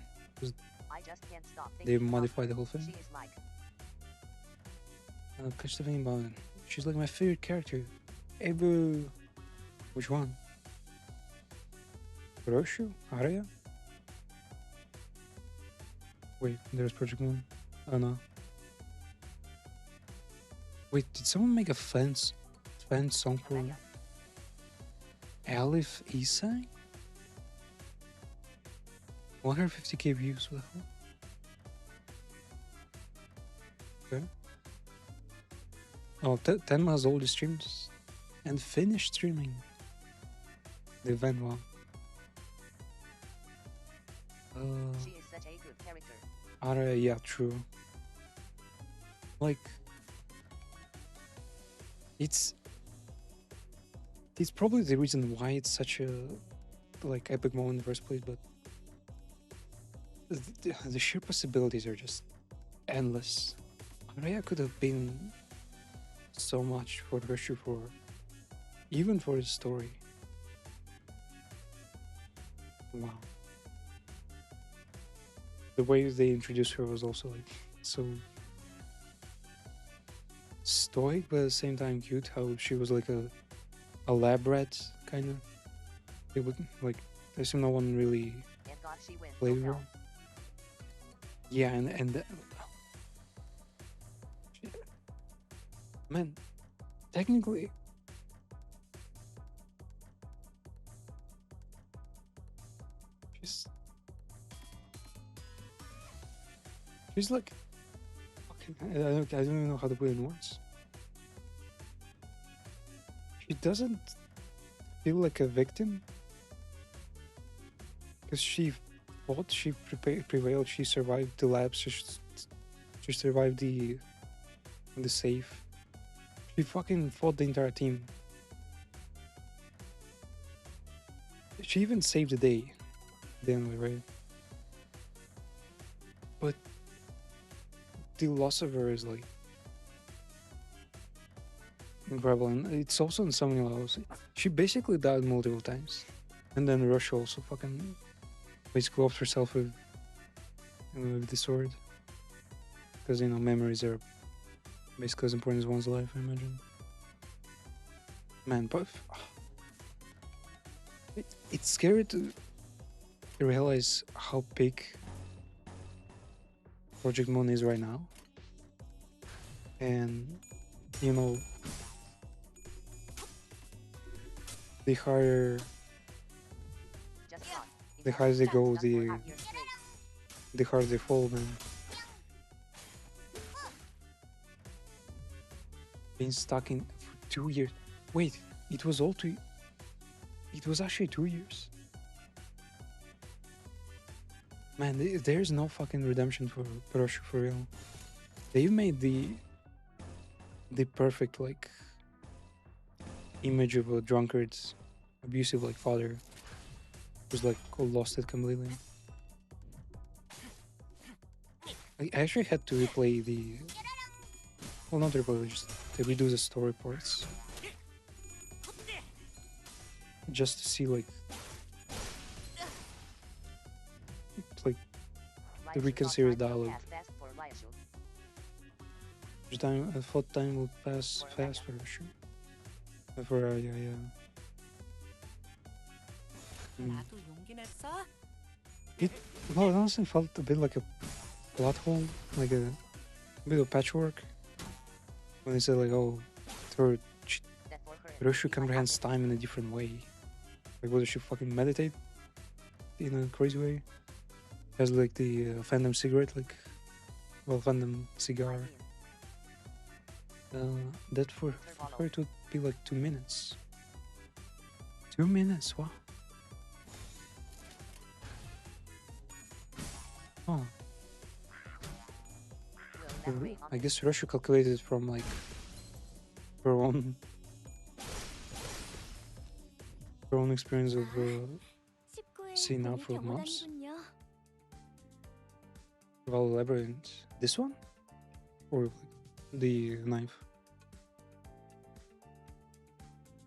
I just can't stop They thinking about modified her. the whole thing. She is like Catch the thing about it. She's like my favorite character ever. Which one? Roshu? Arya? Wait, there's Project Moon. Oh no. Wait, did someone make a fan song for Araya. Alif Isai? 150k views, what the hell? Okay. Oh, Tenma has already streamed and finished streaming the event. Wow. she is such a good character. Arya, yeah, true. Like, it's it's probably the reason why it's such a like epic moment in the first place, but the sheer possibilities are just endless. Raya could have been so much for Russia, for even for his story. Wow. The way they introduced her was also like so stoic, but at the same time cute. How she was like a lab rat kind of. It would like I assume no one really And God, she wins. played No her. Yeah, and man, technically, she's she's like fucking. I don't even know how to put it in words. She doesn't feel like a victim because she fought, she prevailed, she survived the labs, she survived the safe. She fucking fought the entire team. She even saved the day, at the end of it, right? But the loss of her is like incredible, and it's also in so many levels. She basically died multiple times, and then Russia also fucking basically offed herself with the sword, because you know memories are basically as important as one's life, I imagine. Man, but it's scary to realize how big Project Moon is right now, and you know, the higher Just thought. the higher they go, Done for half years straight. the harder they fall, man. Been stuck in for 2 years. Wait, it was all 2. It was actually 2 years. Man, there's no fucking redemption for Russia for real. They've made the perfect like image of a drunkard, abusive like father who's like lost it completely. I actually had to replay the well, not replay, just to redo the story parts just to see like Raichu reconsider thought time dialogue. would pass fast for Raichu. I thought time would pass For fast for Raya. sure. For yeah. Mm. 나도 용기 냈어? Well, it honestly felt a bit like a plot hole, like a bit of patchwork. When they said like, oh, her That for her. Roshu comprehends time in a different way. Like, whether she fucking meditate in a crazy way? Has like the Phantom cigarette, like, well, Phantom cigar. That for her it would be like 2 minutes. 2 minutes, wow. Oh, Will that weigh on I it? guess Russia calculated from like her own experience of 19회 See now 우리 for months? 경호단이군요. well labyrinth. This one or like the knife?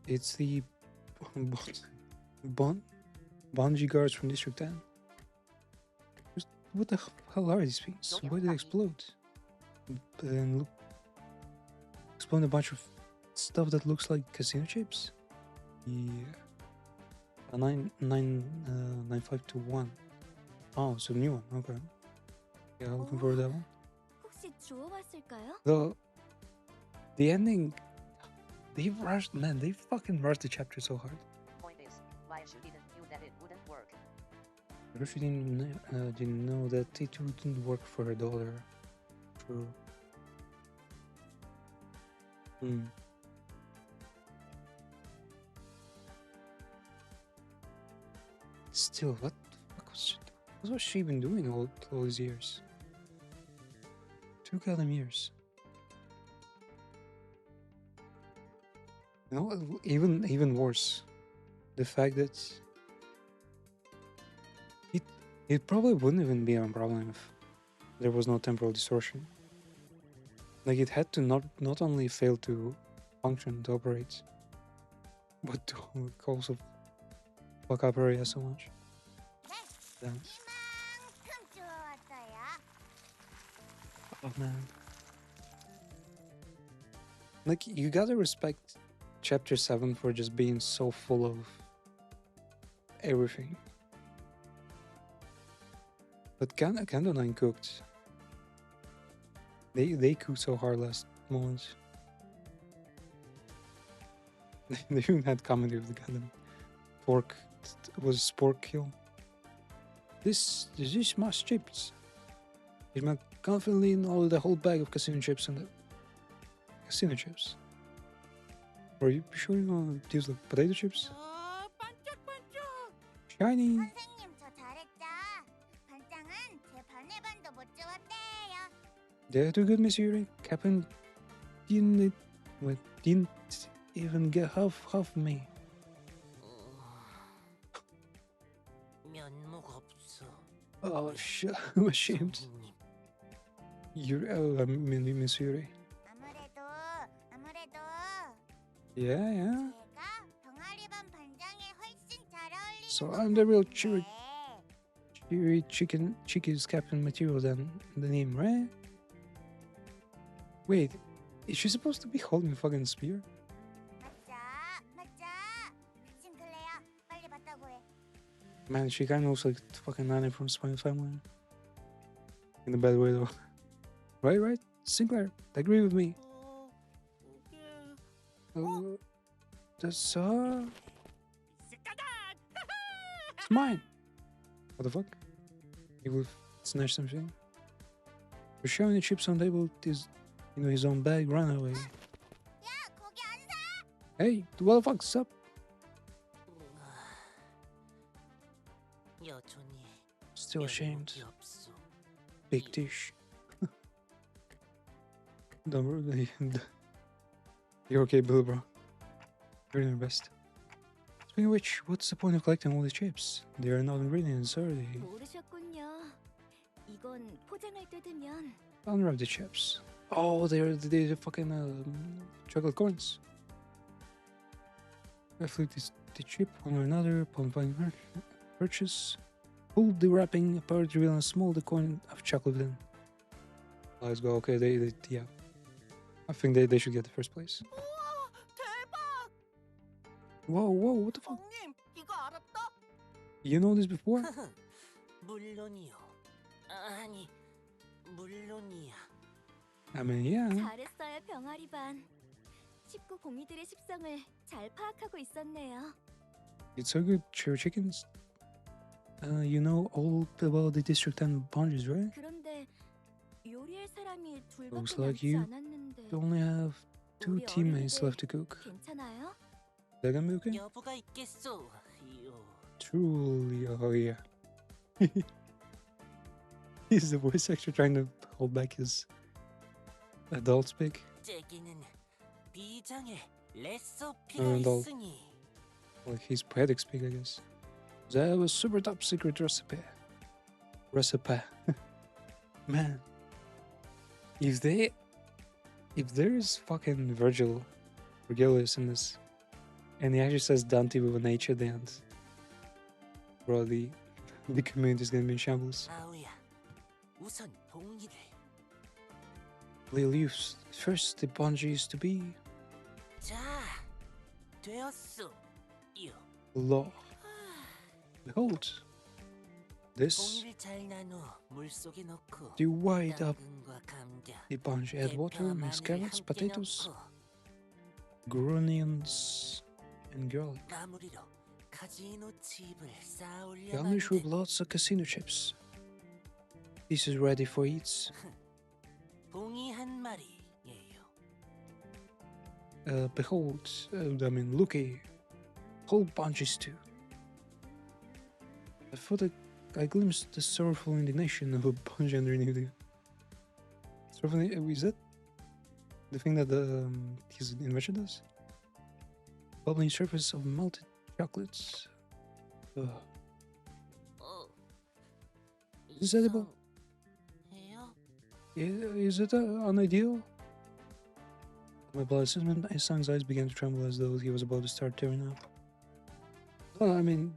It's the bungee guards from District 10. What the hell are these things? Don't get Why did they cocky. explode? And look, explode a bunch of stuff that looks like casino chips. Yeah. 9521. Oh, it's a new one. Okay. Yeah, looking for that one. 혹시 주워왔을까요? The ending. They rushed, man. They fucking rushed the chapter so hard. Point is, Raichu didn't knew that it wouldn't work. Rushi didn't know that it wouldn't work for her daughter. True. Hmm. Still, what was she been doing all these years? 2 goddamn years. You know, even worse, the fact that it probably wouldn't even be a problem if there was no temporal distortion. Like it had to not only fail to function to operate, but to also fuck up area so much. Damn. 이만큼 좋았어요. Oh man. Like you gotta respect chapter 7 for just being so full of everything. But Kando 9 cooked. They cooked so hard last moment. They even had comedy with the Gundam. Pork was pork kill. This my chips. It might confidently in all the whole bag of casino chips and the casino chips. Are you sure you want to use the potato chips? 반짝반짝. Shiny. 선생님 저 잘했죠? 반장은 제 반의 반도 못 주었대요. They're too good, Miss Yuri. Captain didn't even get half of me. 면목 없어. Oh shit, I'm ashamed. 선생님. I mean Miss Yuri. 아무래도 Yeah. 제가 병아리반 반장에 훨씬 잘 어울리는 So 것 I'm the real 같은데. Cheery Chicky's captain material than the name, right? Wait, is she supposed to be holding a fucking spear? 맞아. 싱클레야, 빨리 봤다고 해. Man, she kinda looks like fucking Nanny from Spy Family. In a bad way though. Right? Sinclair, agree with me. 그게 That's 스카단. it's mine. What the fuck? He will snatch something. For showing the chips on the table is, his own bag. Run away. 야, 거기 안 사. Hey, what the fuck's up? 여전히 Still ashamed. 면목이 없어. Big dish. Don't worry. You're okay, Bill, bro. You're doing your best. Speaking of which, what's the point of collecting all these chips? They are not ingredients, are they? 모르셨군요. 이건 포장을 뜯으면 Unwrap the chips. Oh, they're fucking chocolate corns. I flip the chip one or another upon finding purchase. Pull the wrapping apart, reveal a small the coin of chocolate within. Let's go. Okay, they yeah. I think they should get the first place. 우와, 대박. Whoa, what the fuck? 형님, 이거 알았다? You know this before? 물론이요. 아니, 물론이야. I mean, yeah. 잘했어요, 병아리반. 식구 공이들의 식성을 잘 파악하고 있었네요. It's so good, Cherry Chickens. You know all about the District 10 bunches, right? 그런데 요리할 사람이 Looks 둘밖에 like 남지 you 않았는데 You only have 2 우리 teammates 어린이들 left to cook. 괜찮아요? They're gonna be okay? 여부가 있겠소. 요. Truly, oh yeah. He's the voice actor trying to hold back his adult speak. 제게는 비장의 레시피가 너- 있으니. Like his poetic speak, I guess. They have a super top secret recipe. Man. If there's fucking Virgilius in this, and he actually says Dante with an H at the end, bro, the community's gonna be in shambles. 아우야, 우선 봉이를. We'll use first the bungees to be 자, 되었소. 요. law. Behold, this 봉이를 잘 나눠 물 속에 넣고. divide up 당근과 감자, the bunch, add water, 대파와 mix 마늘을 carrots, 함께 potatoes, 넣고 onions, and garlic. 마무리로 카지노 칩을 쌓아 Garnish with 올려봤는데 lots of casino chips. This is ready for eats. 봉이 한 마리예요. Behold, looky, whole bunches too. I thought I glimpsed the sorrowful indignation of a bunch underneath you. Sorrowful, is that the thing that his invention does? bubbling surface of melted chocolates. Ugh. Is this edible? 이상해요? Is it unideal? My blood assessment, his son's eyes began to tremble as though he was about to start tearing up. Well, I mean,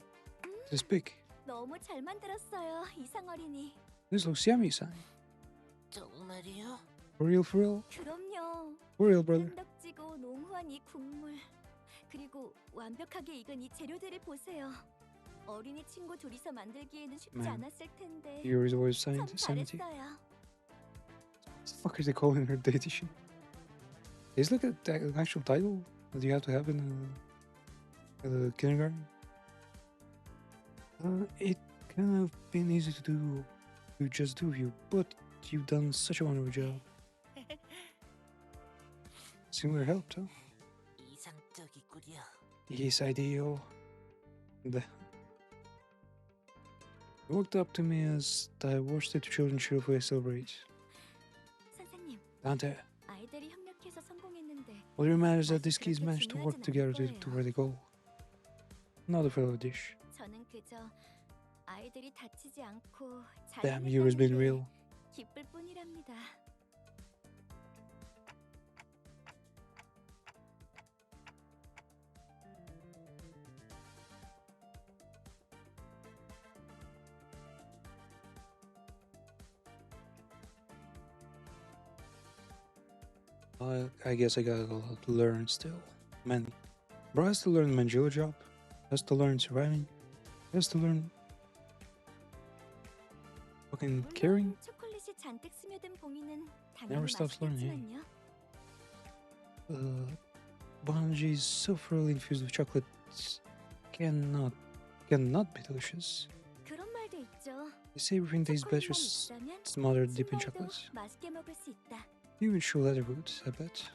this big. 너무 잘 만들었어요, 이상 어린이. This looks yummy, son. 정말이요? For real, for real? 그럼요. For real, brother. 끈덕지고 농후한 이 국물. 그리고 완벽하게 익은 이 재료들을 보세요. 어린이 친구 둘이서 만들기에는 쉽지 Man. 않았을 텐데. Here is always 참 sanity. 잘했어요. What the fuck are they calling her dietitian? Is like an actual title that you have to have in a kindergarten? It kind of been easy to do, to just do you, but you've done such a wonderful job. Similar help, huh? 이상적이구려. Yes, ideal. The He walked up to me as I watched the two children cheerfully celebrate. 선생님, Dante, 아이들이 협력해서 성공했는데 what really matters is that these kids managed to work together to where they go. Not a fellow dish. 저는 그저 아이들이 다치지 않고 잘 Damn, you has been 해냈다는 게 real. 기쁠 뿐이랍니다. I guess I got a lot to learn still. Man, bro has to learn the Manjula job, has to learn surviving, has to learn fucking caring. 물론 초콜릿이 잔뜩 스며든 봉이는 Never 당연히 stops learning, 맛있겠지만요. Bungie is so thoroughly infused with chocolate cannot be delicious. 그런 말도 있죠. They say everything tastes better 초콜릿만 있다면 smothered deep in 신발도 chocolate. 맛있게 먹을 수 있다. Even sure Leatherwood, I bet.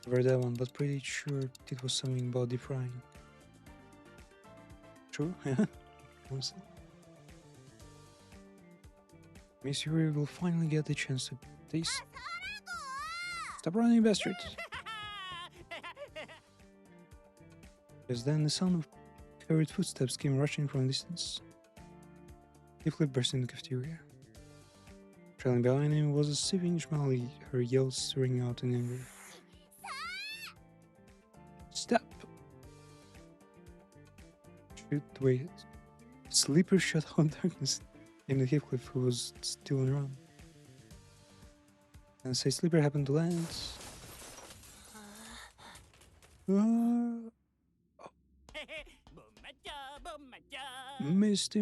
I've read that one, but pretty sure it was something about deep frying. True, yeah. Honestly. Miss Yuri will finally get the chance to taste. Stop running, bastard! Just then the sound of hurried footsteps came rushing from a distance. Heathcliff burst into the cafeteria. Trailing behind him was a seething Ishmaeli, her yells ringing out in anger. Stop! Shoot, wait. Sleeper shut out darkness in the Heathcliff, who was still on run. And say Sleeper happened to land. Missed.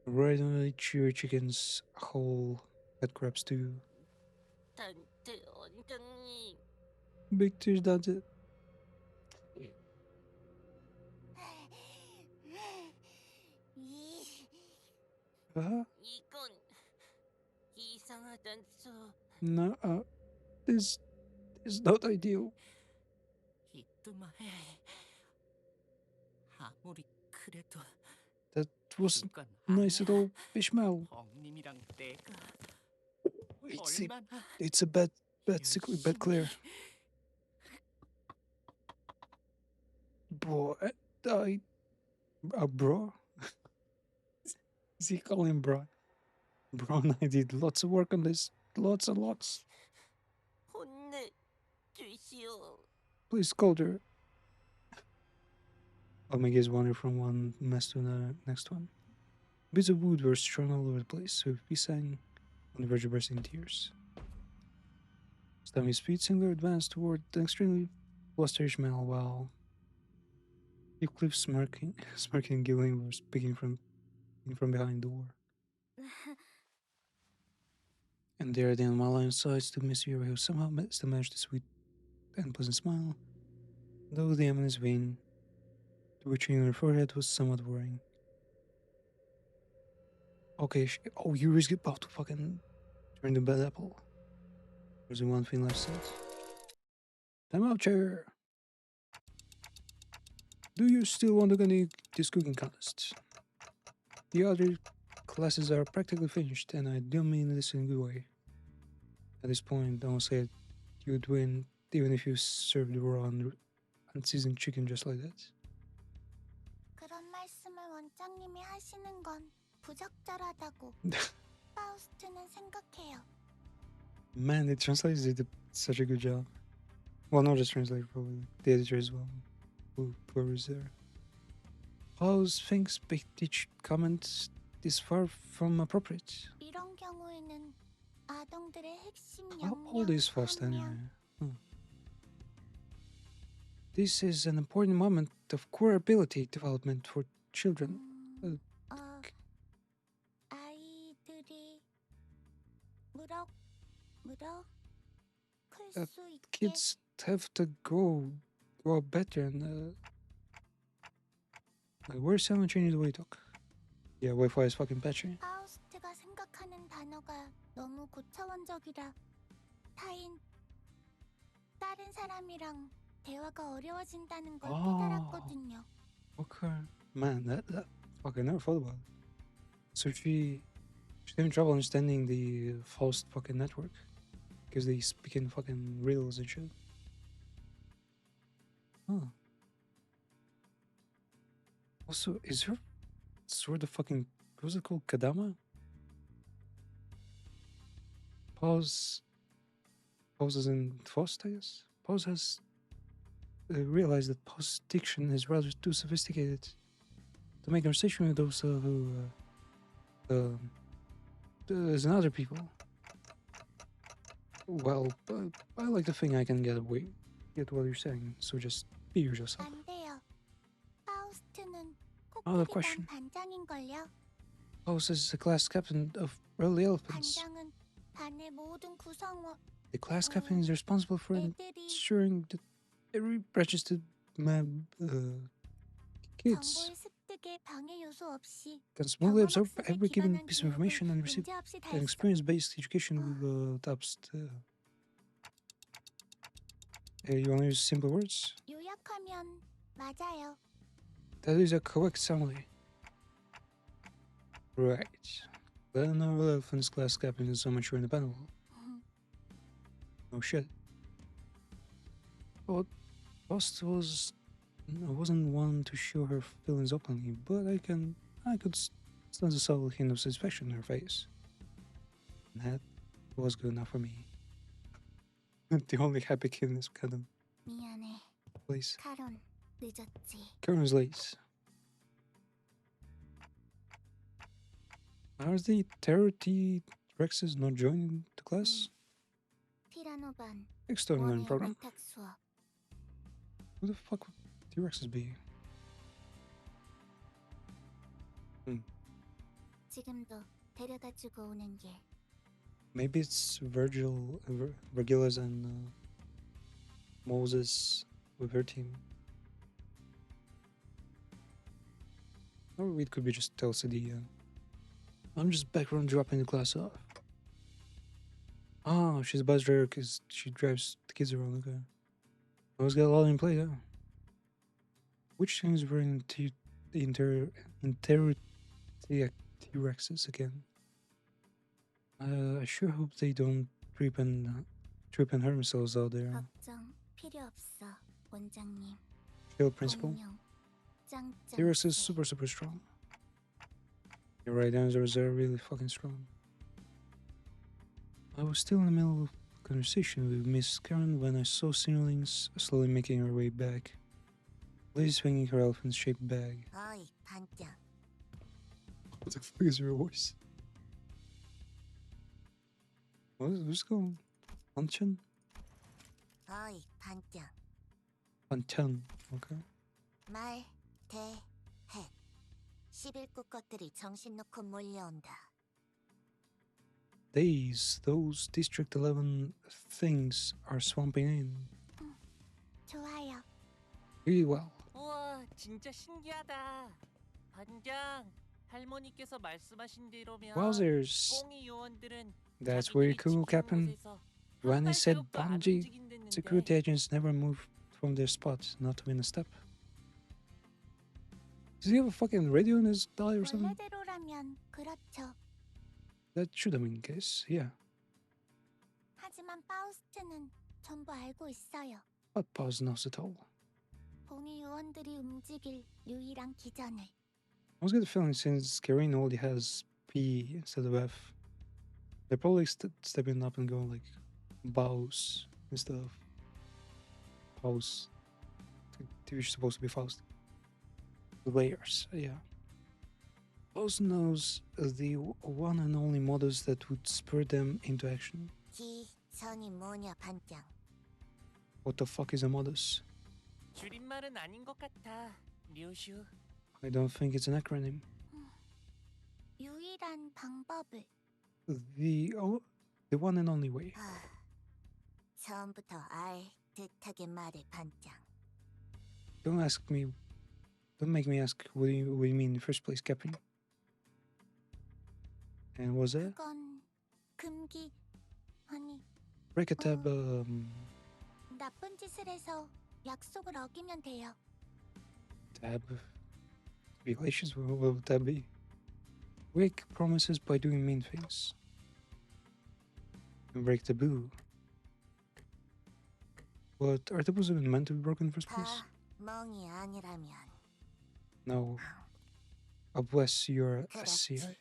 Right on the cheer chicken's whole head crabs too. 단테 원장님. Big tears, that's it. Uh-huh. 이건 이상하단소. No, this is not ideal. 이뚜마해. 아무리 그래도 That wasn't 이건 nice at 아니야. all, Ishmael. 엉님이랑 내가 It's a, 얼마나 it's a bad clear. Bro, bro? Is he calling him bro? Bro and I did lots of work on this. Lots and lots. 혼내주시오. Please scold her. I'll make his wander from one mess to the next one. Bits of wood were strewn all over the place, so he sang on the verge of bursting in tears. Stamping his feet, Singler advanced toward the extremely flustered Ishmael while Heathcliff smirking and giggling were speaking from behind the door. And there, the Malaya side stood Miss Vera, who somehow still managed a sweet and pleasant smile, though the ominous vein twitching on her forehead was somewhat worrying. Okay, Yuri's about to fucking turn the bad apple. There's one thing left said. Time out, chair. Do you still want to continue this cooking contest? The other classes are practically finished, and I don't mean this in a good way. At this point, I won't say you'd win even if you served raw and unseasoned chicken just like that. 그런 말씀을 원장님이 하시는 건 부적절하다고 파우스트는 생각해요. Man, the translators did such a good job. Well, not just translator, probably the editor as well. Whoever's there. House thinks big teach comment is far from appropriate. 이런 경우에는 아동들의 핵심 How 역량 old is Faust anyway? 함량, This is an important moment of core ability development for children. 아이들이 무럭 클 Uh, 수 있게 Kids have to grow up better and where's someone changing the way you talk? Yeah, Wi-Fi is fucking patchy. 파우스트가 생각하는 단어가 너무 고차원적이라 다른 사람이랑 대화가 어려워진다는 걸 아. 깨달았거든요. Okay. Man, that fuck, I never thought about it. So she's having trouble understanding the Faust fucking network because they speak in fucking riddles and shit. Huh. Also, is her sword the fucking, what was it called? Kadama? Pause is in Faust, I guess. Pause has realized that Pause's diction is rather too sophisticated to make conversation with those as in other people. Well, I like to think I can get what you're saying, so just be yourself. 안 돼요. 파우스트는 Another 코끼리단 question. 단장인걸요. Pause is the class captain of Early Elephants. 단장은 반의 모든 구성원 The class captain is responsible for 애들이 ensuring that every registered kids 정보의 습득에 방해 요소 없이 can smoothly absorb 경험학습에 every given 기반한 piece of information and receive 문제 없이 an experience-based education without you want to use simple words? 요약하면 맞아요. That is a correct summary. Right. Then our elephant's class captain is so much more independent. Oh shit. But Faust wasn't one to show her feelings openly, but I could sense a subtle hint of satisfaction in her face. And that was good enough for me. The only happy kid in this kind of 미안해. place. 카론, 늦었지. Karen is late. Are the Terror T-Rexes not joining the class? 티라노반, External learning 원의 program. 위탁 수업. Who the fuck would T-Rexes be? 지금도 데려다주고 오는 길. Maybe it's Vergilius and Moses with her team. Or it could be just LCD. I'm just background dropping the class off. Oh, she's a bus driver because she drives the kids around. Okay. Always got a lot in play, huh? Which things were in T-Rexes again? I sure hope they don't trip and hurt themselves out there. 걱정 필요 없어, 원장님. Shield principle. 공룡, 짱짱. T-Rex is super strong. You're right, dinosaurs are really fucking strong. I was still in the middle of a conversation with Miss Karen when I saw Sinnerlings slowly making her way back. Lady swinging her elephant-shaped bag. 어이, 반장. What the fuck is your voice? What's going on? Panchan? 어이, 반장. Panchan, okay. 말, 대, 해. 11구 것들이 정신 놓고 몰려온다. Those District 11 things are swamping in. 좋아요. Really well. 우와, 진짜 신기하다. 반장, 할머니께서 말씀하신 대로면 Wowzers. 뽕이 요원들은 That's 자기들이 very cool, 지키는 Captain. 곳에서 When I 한 said 발자국도 안 bungee, 움직인댔는데 security agents never move from their spot, not to win a step. Does he have a fucking radio in his eye or something? 원래대로라면 그렇죠. That should have been the case, yeah. 하지만 파우스트는 전부 알고 있어요. But Paz knows it all. 봉이 요원들이 움직일 유일한 기전을. I always get the feeling since Karine only has P instead of F, they're probably stepping up and going like Baus instead of Paus. TV is supposed to be Faust. The layers, yeah. Paus knows the one and only models that would spur them into action. 기선이 뭐냐 반장. What the fuck is a modus? 줄임말은 아닌 것 같아. 류슈. I don't think it's an acronym. 유일한 방법을. The one and only way. 처음부터 알 듯하게 말해 반장. Don't make me ask what do you mean in the first place, Captain? And was that? 그건 금기 아니 Break a tab, 나쁜 짓을 해서 약속을 어기면 돼요. tab. Regulations, what would that be? Break promises by doing mean things. And break taboo. But are taboos even meant to be broken in the first place? 다 멍이 아니라면. No. Oh, bless your 그렇지. SCI.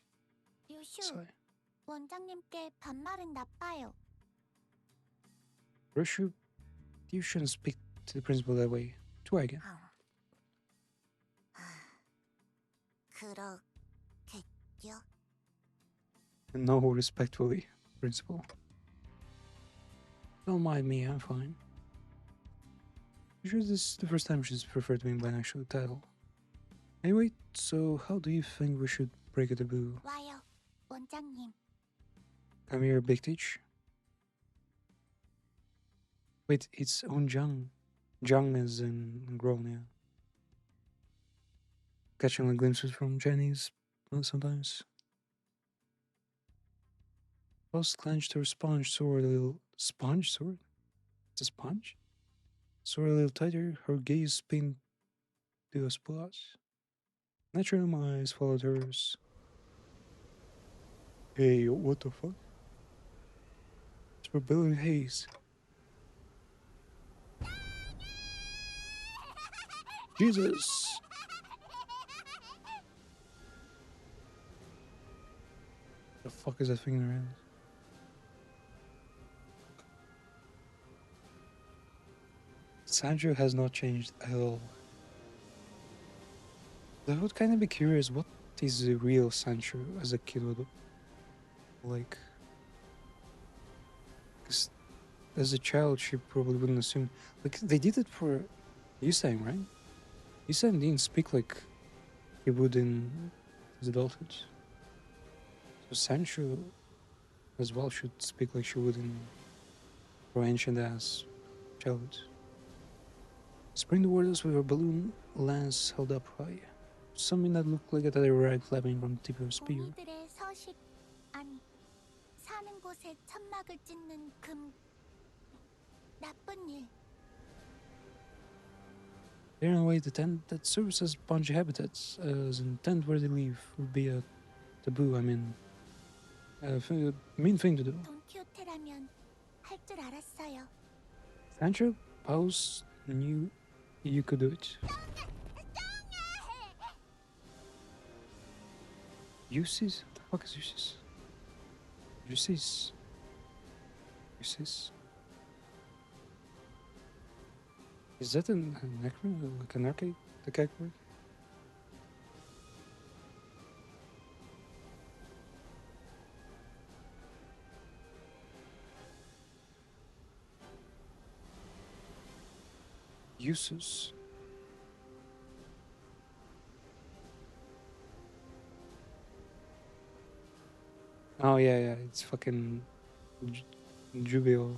류슈, Sorry. 원장님께 반말은 나빠요. Rushu, you shouldn't speak to the principal that way. Try again. 그렇겠죠? No, respectfully, principal. Don't mind me, I'm fine. I'm sure this is the first time she's referred to me by an actual title. Anyway, so how do you think we should break a taboo? 와요, 원장님. Come here, Big Teach. Wait, it's Onjang. Jang is in grown, yeah. Catching like glimpses from Chinese sometimes. Post clenched her sponge sword a little. Sponge sword? It's a sponge? Sword a little tighter, her gaze spin to a spot. Naturally, my eyes followed hers. Hey, what the fuck? It's for Billy Hayes. Jesus! The fuck is that thing in her hand? Sancho has not changed at all. I would kind of be curious what is the real Sancho as a kid would like. Because as a child, she probably wouldn't assume. Like, they did it for Yusang, right? Yusang didn't speak like he would in his adulthood. So Sancho as well should speak like she would in her ancient ass childhood. Spring towards us with her balloon lance held up high. Something that looked like a tiny rag flapping from the tip of her spear. 봉이들의 서식 아니 사는 곳에 천막을 찢는 나쁜 일. There in a way, the tent that serves as bungee habitats, as in tent where they live, would be a taboo. I mean, a mean thing to do. 돈키호테라면 할 줄 알았어요. Sancho Paus knew you could do it. Uses? What the fuck is Uses? Uses? Uses? Is that an acronym? Like an arcade? The word? Uses. Oh yeah, it's fucking Jubio.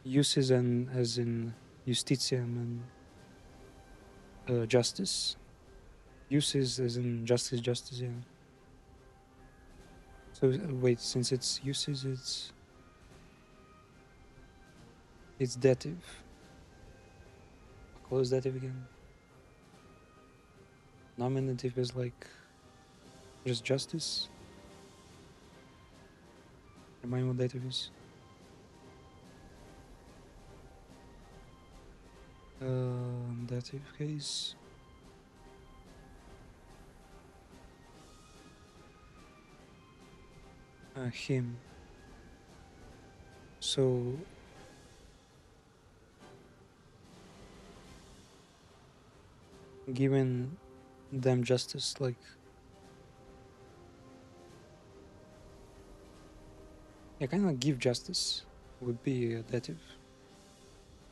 Uses and as in justitiam and justice. Uses as in justice, yeah. So wait, since it's uses, it's dative. Close dative again. Nominative is like just justice. Remind me what dative is. dative case. Him. So giving them justice, like yeah, kind of give justice would be a dative.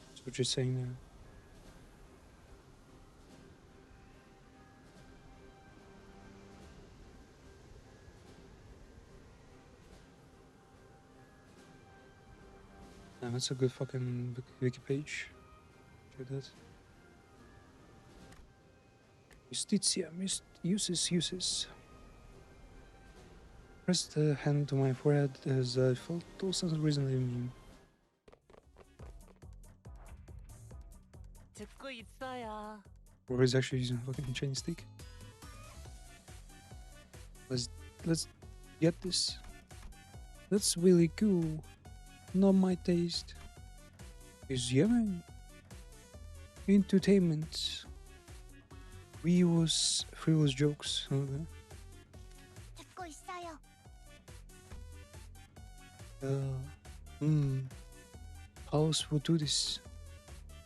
That's what you're saying there. Yeah, that's a good fucking wiki page. Check that. Justitia, uses. Pressed a hand to my forehead as I felt all sense of reason leaving me. 듣고 있어요. Or he's actually using a fucking chain stick. Let's get this. That's really cool. Not my taste. Is yummy. Entertainment. Frivolous jokes. Okay. 듣고 있어요. Palace will do this.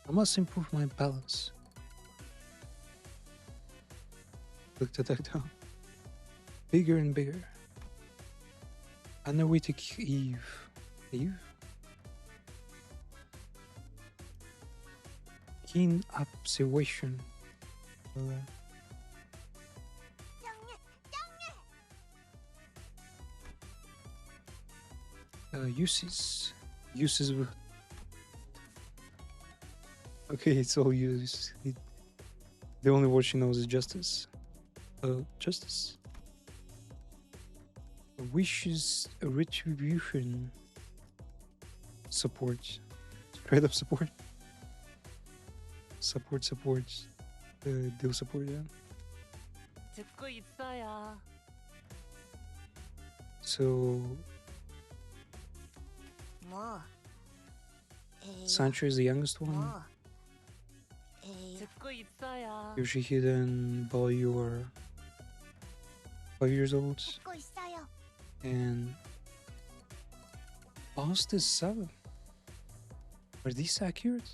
I must improve my balance. Look at that down. Bigger and bigger. Analytic Eve. Eve? Keen observation. Uses. Okay, it's all use. The only word she knows is justice. Justice. Wishes a retribution. Support. Straight up support. Support. Deal support, yeah. 듣고 있어요. So 뭐? 에이, Sancho is the youngest one. 뭐? 에이, 듣고 있어요. Usually hidden by your 5 years old. 듣고 있어요. And Faust is 7. Are these accurate?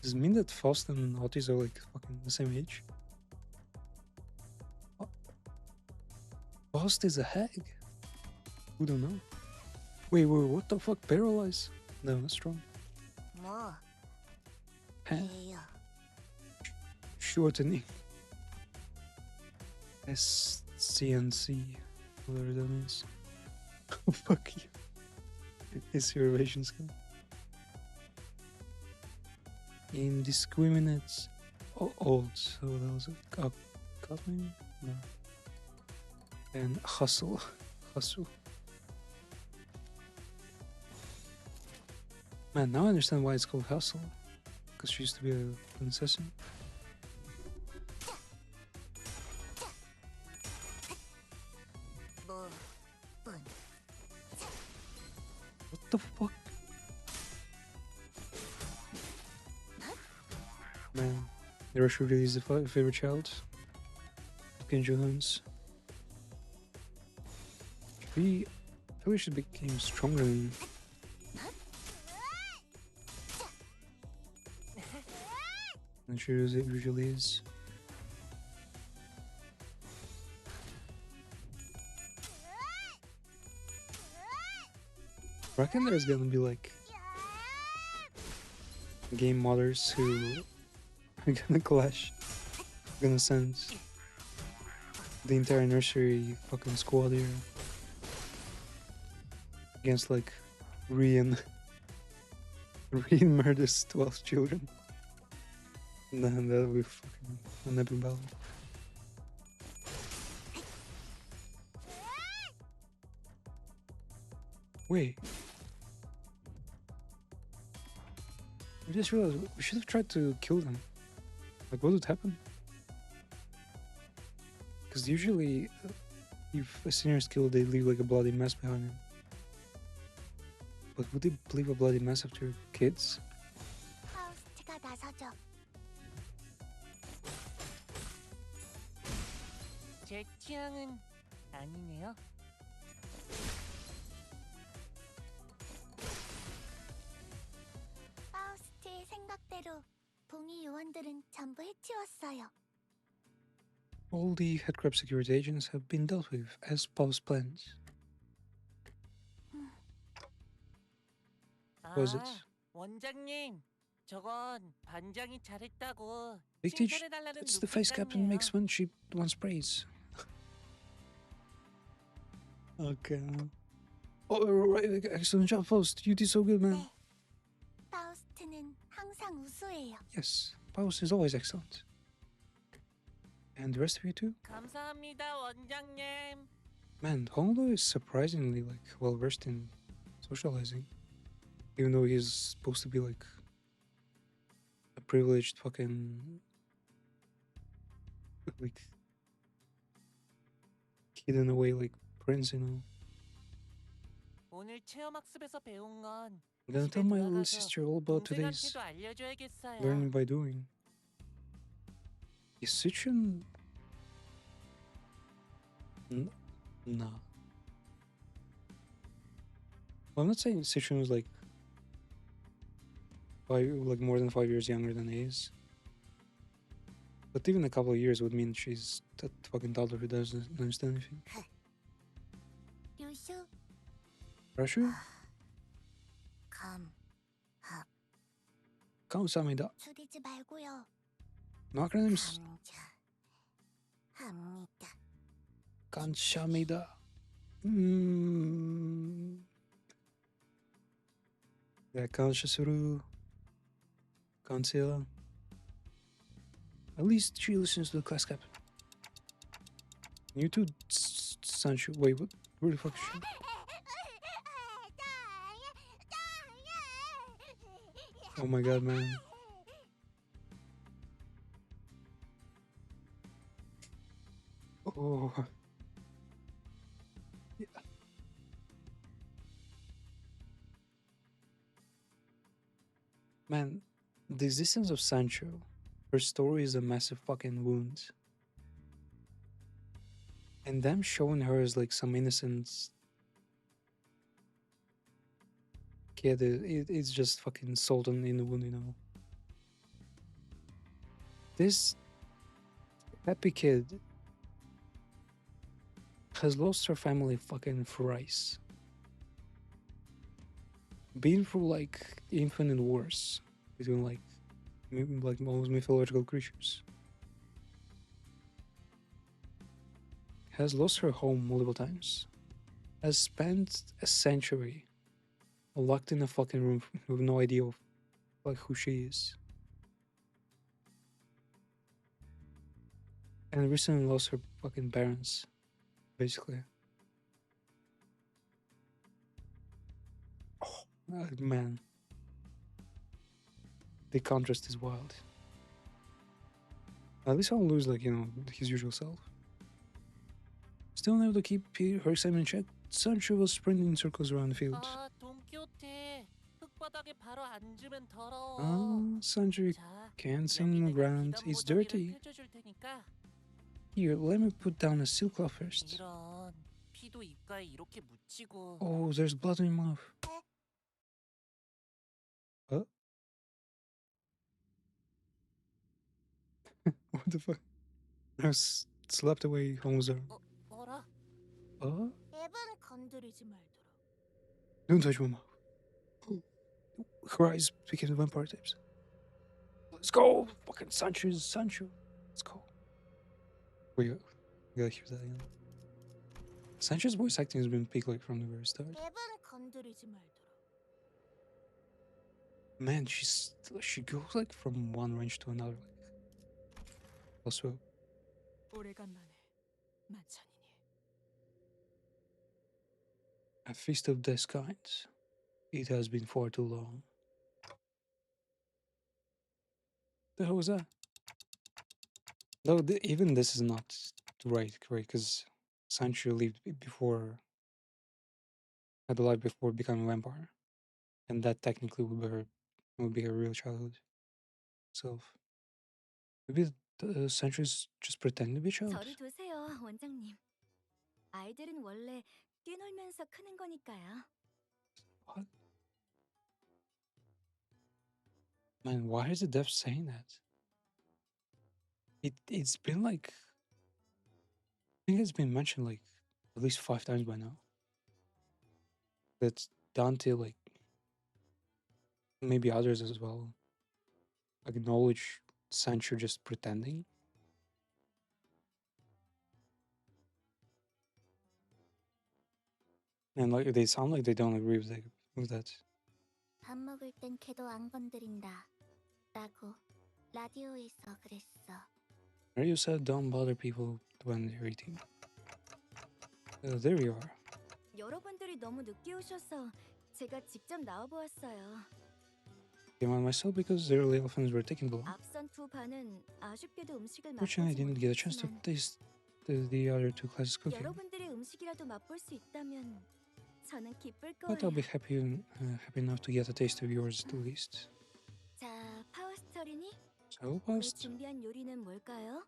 Does it mean that Faust and Otis are like fucking the same age? Faust is a hag? Who don't know? Wait, what the fuck? Paralyzed? No, that's wrong. 뭐? Huh? 에이, Shortening. SCNC. Whatever that means. Fuck you. It's your relation skill. Indiscriminate. Old. So that was it. Cut maybe? No. And hustle. Man, now I understand why it's called Hustle. Because she used to be a princess. 뭐? 분. What the fuck? Man, the Rush really is the favorite child. Ken Jones. I feel like she became stronger than she usually is. I reckon there's gonna be like game modders who are gonna clash, gonna send the entire nursery fucking squad here against like Rian murders 12 children. And then that'll be fucking an epic battle. Wait. I just realized we should have tried to kill them. Like, what would happen? Because usually, if a senior is killed, they leave like a bloody mess behind them. But would they leave a bloody mess after kids? 파우스트가 나서죠. 제 취향은 아니네요. 파우스트의 생각대로 봉이 요원들은 전부 해치웠어요. All the headcrab security agents have been dealt with as Paul's plans. Was it? 원장님, 저건 반장이 잘했다고 Big Teach, 칭찬해달라는 that's the face Captain makes 눈빛감이에요. when she wants praise. Okay. Oh, right, excellent job, Faust. You did so good, man. 네. 파우스트는 항상 우수해요. Yes, Faust is always excellent. And the rest of you too? 감사합니다, 원장님. Man, Honglo is surprisingly well versed in socializing. Even though he's supposed to be like a privileged fucking like hidden away like prince, you know. 오늘 체험학습에서 배운 건 I'm gonna 집에 tell my little 돌아가서 sister all about today's 동생한테도 알려줘야겠어요. learning by doing. Is Sichuan? Nah. Well, I'm not saying Sichuan was like more than 5 years younger than he is. But even a couple of years would mean she's that fucking toddler who doesn't understand anything. 류슈, Rashu? 합, 감사합니다. 줄이지 말고요. No acronyms. 합니다. 감사합니다. 네, 감사스루. 감사해요. At least she listens to the class captain. You too, Sancho. Wait, what? Where the fuck is she? Oh my god, man. Oh. Yeah. Man, the existence of Sancho, her story is a massive fucking wound. And them showing her as like some innocent kid, it's just fucking salt in the wound, you know. This happy kid has lost her family fucking thrice. Been through like infinite wars between like most mythological creatures. Has lost her home multiple times. Has spent a century locked in a fucking room with no idea of like who she is. And recently lost her fucking parents, basically. Oh, man. The contrast is wild. At least I'll lose, like, you know, his usual self. Still unable to keep her excitement in check, Sancho was sprinting in circles around the field. 돈키호테. 흙바닥에 바로 앉으면 더러워. Sancho 자, can't sing 여기 on the 내가 ground, 비단 it's 모자리를 dirty. 펴줘줄 테니까. Here, let me put down a silk cloth first. 이런 피도 입가에 이렇게 묻히고. Oh, there's blood in your mouth. Huh? What the fuck? I slapped away Holmes' arm. 어라? 앱은 건드리지 말도록. Don't touch my mouth. Her eyes became the vampire types. Let's go! Fucking Sancho. Let's go. We gotta hear that again. Sancho's voice acting has been peak like from the very start. 앱은 건드리지 말도록. Man, she goes like from one range to another. Also, 오래간만에 만찬이니. a feast of this kind. It has been far too long. The hell was that? No, even this is not right, because Sancho lived had a life before becoming a vampire, and that technically would be her real childhood self. Maybe Sancho's just pretending to be a child. 저리 두세요, 원장님. 아이들은 원래 뛰놀면서 크는 거니까요. What? Man, why is the dev saying that? It's been like, I think it's been mentioned like at least 5 times by now. That Dante, like maybe others as well, acknowledge Sancho just pretending. And like they sound like they don't agree with that. 밥 먹을 땐 걔도 안 건드린다. 라고 라디오에서 그랬어. Radio said don't bother people when they're eating. There you are. 여러분들이 너무 늦게 오셔서 제가 직접 나와보았어요. Came on myself because the early elephants were taking long. 앞선 두 반은 아쉽게도 음식을 Fortunately, I 맛보지 didn't get a chance to 못했지만 taste the other 2 classes cooking. 여러분들의 음식이라도 맛볼 수 있다면 저는 기쁠 But I'll 거예요. be happy enough to get a taste of yours at least. 자, 파워스터리니? So, 우리 past. 준비한 요리는 뭘까요?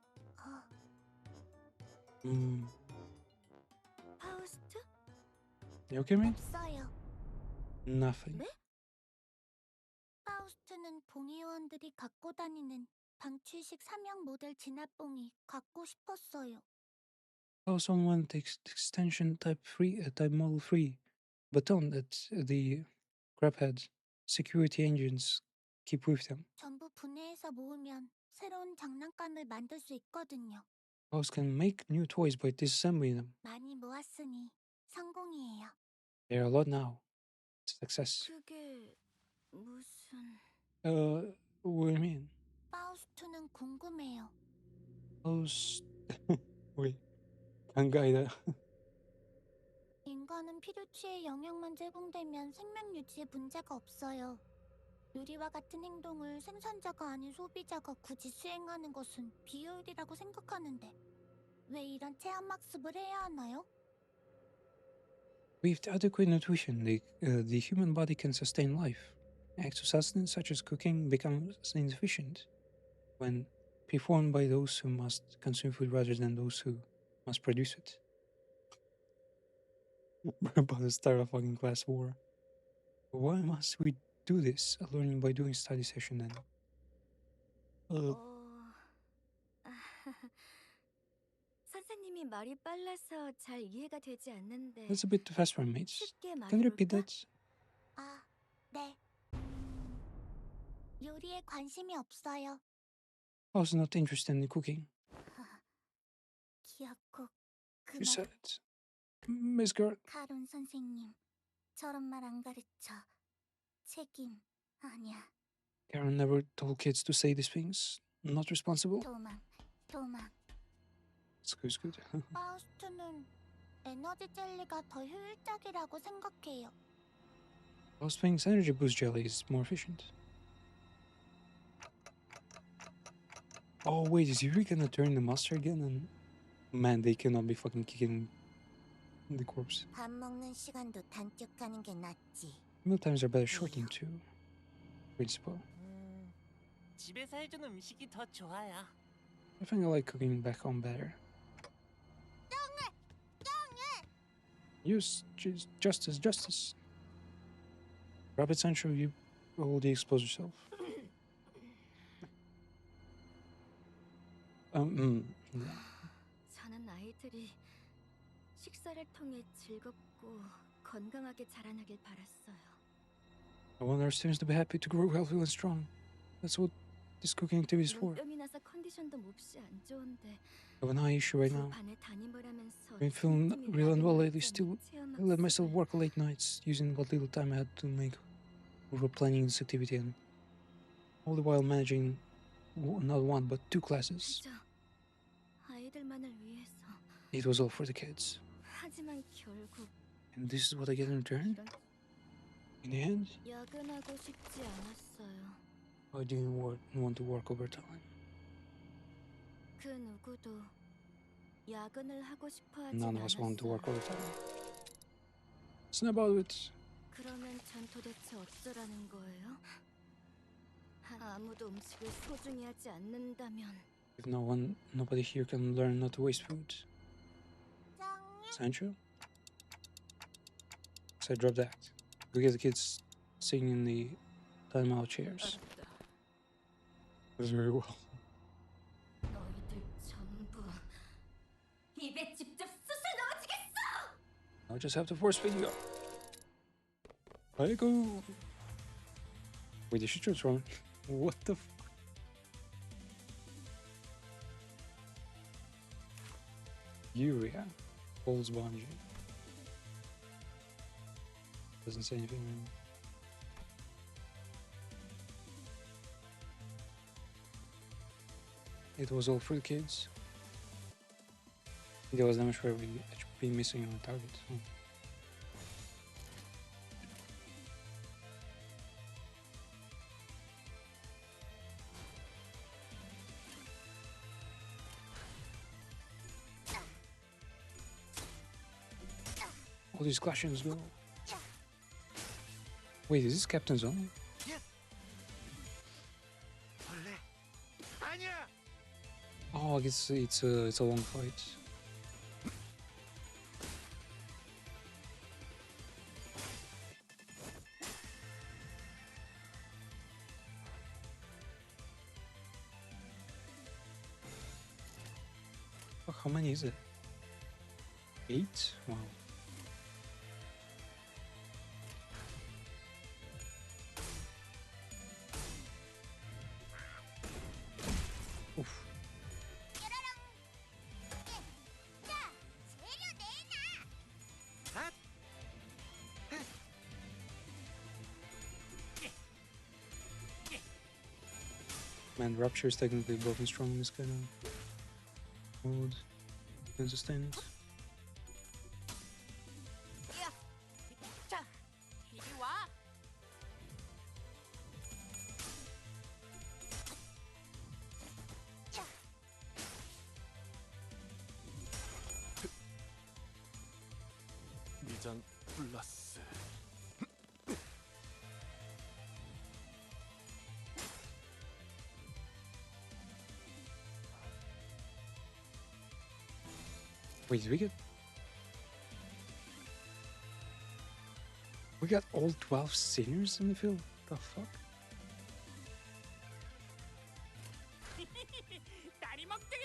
파우스트? You okay, man? 없어요. Nothing. 네? 파우스트는 봉의원들이 갖고 다니는 방출식 삼형 모델 진압봉이 갖고 싶었어요. Oh, someone takes extension type model 3 baton that the crabhead security engines keep with them. 전부 분해해서 모으면 새로운 장난감을 만들 수 있거든요. House can make new toys by disassembling them. 많이 모았으니 성공이에요. There are a lot now. Success. 그게 무슨... What do you mean? 파우스트는 궁금해요. House. Wait. 한가이다. 인간은 피루치의 영향만 제공되면 생명 유지에 문제가 없어요. 유리와 같은 행동을 생산자가 아닌 소비자가 굳이 수행하는 것은 비효율이라고 생각하는데 왜 이런 체험학습을 해야 하나요? With adequate nutrition, the human body can sustain life. Acts of sustenance, such as cooking, become insufficient when performed by those who must consume food rather than those who must produce it. We're about to start a fucking class war. Why must we do this? A learning by doing study session then. 선생님이 말이 빨라서 잘 이해가 되지 않는데 That's a bit too fast for me, mates. 쉽게 Can you repeat 말해볼까? that? 아, 네. 요리에 관심이 없어요. I was not interested in cooking. 귀엽고 You said 그만. it. Miss Girl, 카론 선생님, 저런 말 안 가르쳐. 책임 아니야. Karen never told kids to say these things. Not responsible. 도망. It's good. 파우스트는 에너지 젤리가 더 효율적이라고 생각해요. Most things energy boost jelly is more efficient. Oh wait, is Yuri gonna turn the master again? And man, they cannot be fucking kicking the corpse. 밥 먹는 시간도 단축하는 게 낫지. Meal times are better shortened too. Principle. 집에서 해준 음식이 더 좋아요. I think I like cooking back home better. Use justice. Rabbit Sancho, you already exposed yourself. Yeah. 저는 아이들이 식사를 통해 즐겁고 건강하게 자라나길 바랐어요. I want our students to be happy, to grow healthy and strong. That's what this cooking activity is for. 눈병이 나서 컨디션도 몹시 안 좋은데 I have an eye issue right now. 반에 담임을 하면서 Been feeling 힘이 real unwell 나는 lately. Still, 체험 I let myself 학습을 work late nights, using what little time I had to make over planning this activity, and all the while managing not one but 2 classes. 그저 아이들만을 위해서. It was all for the kids. 하지만 결국 And this is what I get in return? 이런 In the end, 야근하고 싶지 않았어요. I didn't want to work overtime. 그 누구도 야근을 하고 싶어 하진 None of us want to 않았어요. work overtime. Snap out of it. 그러면 전 도대체 어쩌라는 거예요? 아무도 음식을 소중히 하지 않는다면 If nobody here can learn not to waste food. 짱이야. Sancho? So drop that. Go get the kids sitting in the timeout chairs. That's very well. 너희들 전부 입에 직접 숯을 넣어주겠어! I'll just have to force feed you. Let it go. Wait, the shooter's wrong. What the f? Yuria holds Bungie. Doesn't say anything. It was all for the kids. There was damage for every HP missing on the target. Oh. All these clashings go. Wait, is this Captain's Only? 벌레 아니야. Oh, I guess it's a long fight. Fuck, how many is it? 8? Wow. Oof. Man, Rupture is technically broken strong in this kind of mode. Can sustain it. 자, 이리 와. 미장 플러스. Wait, did we get... We got all 12 sinners in the field? The fuck? 다리 먹둥이.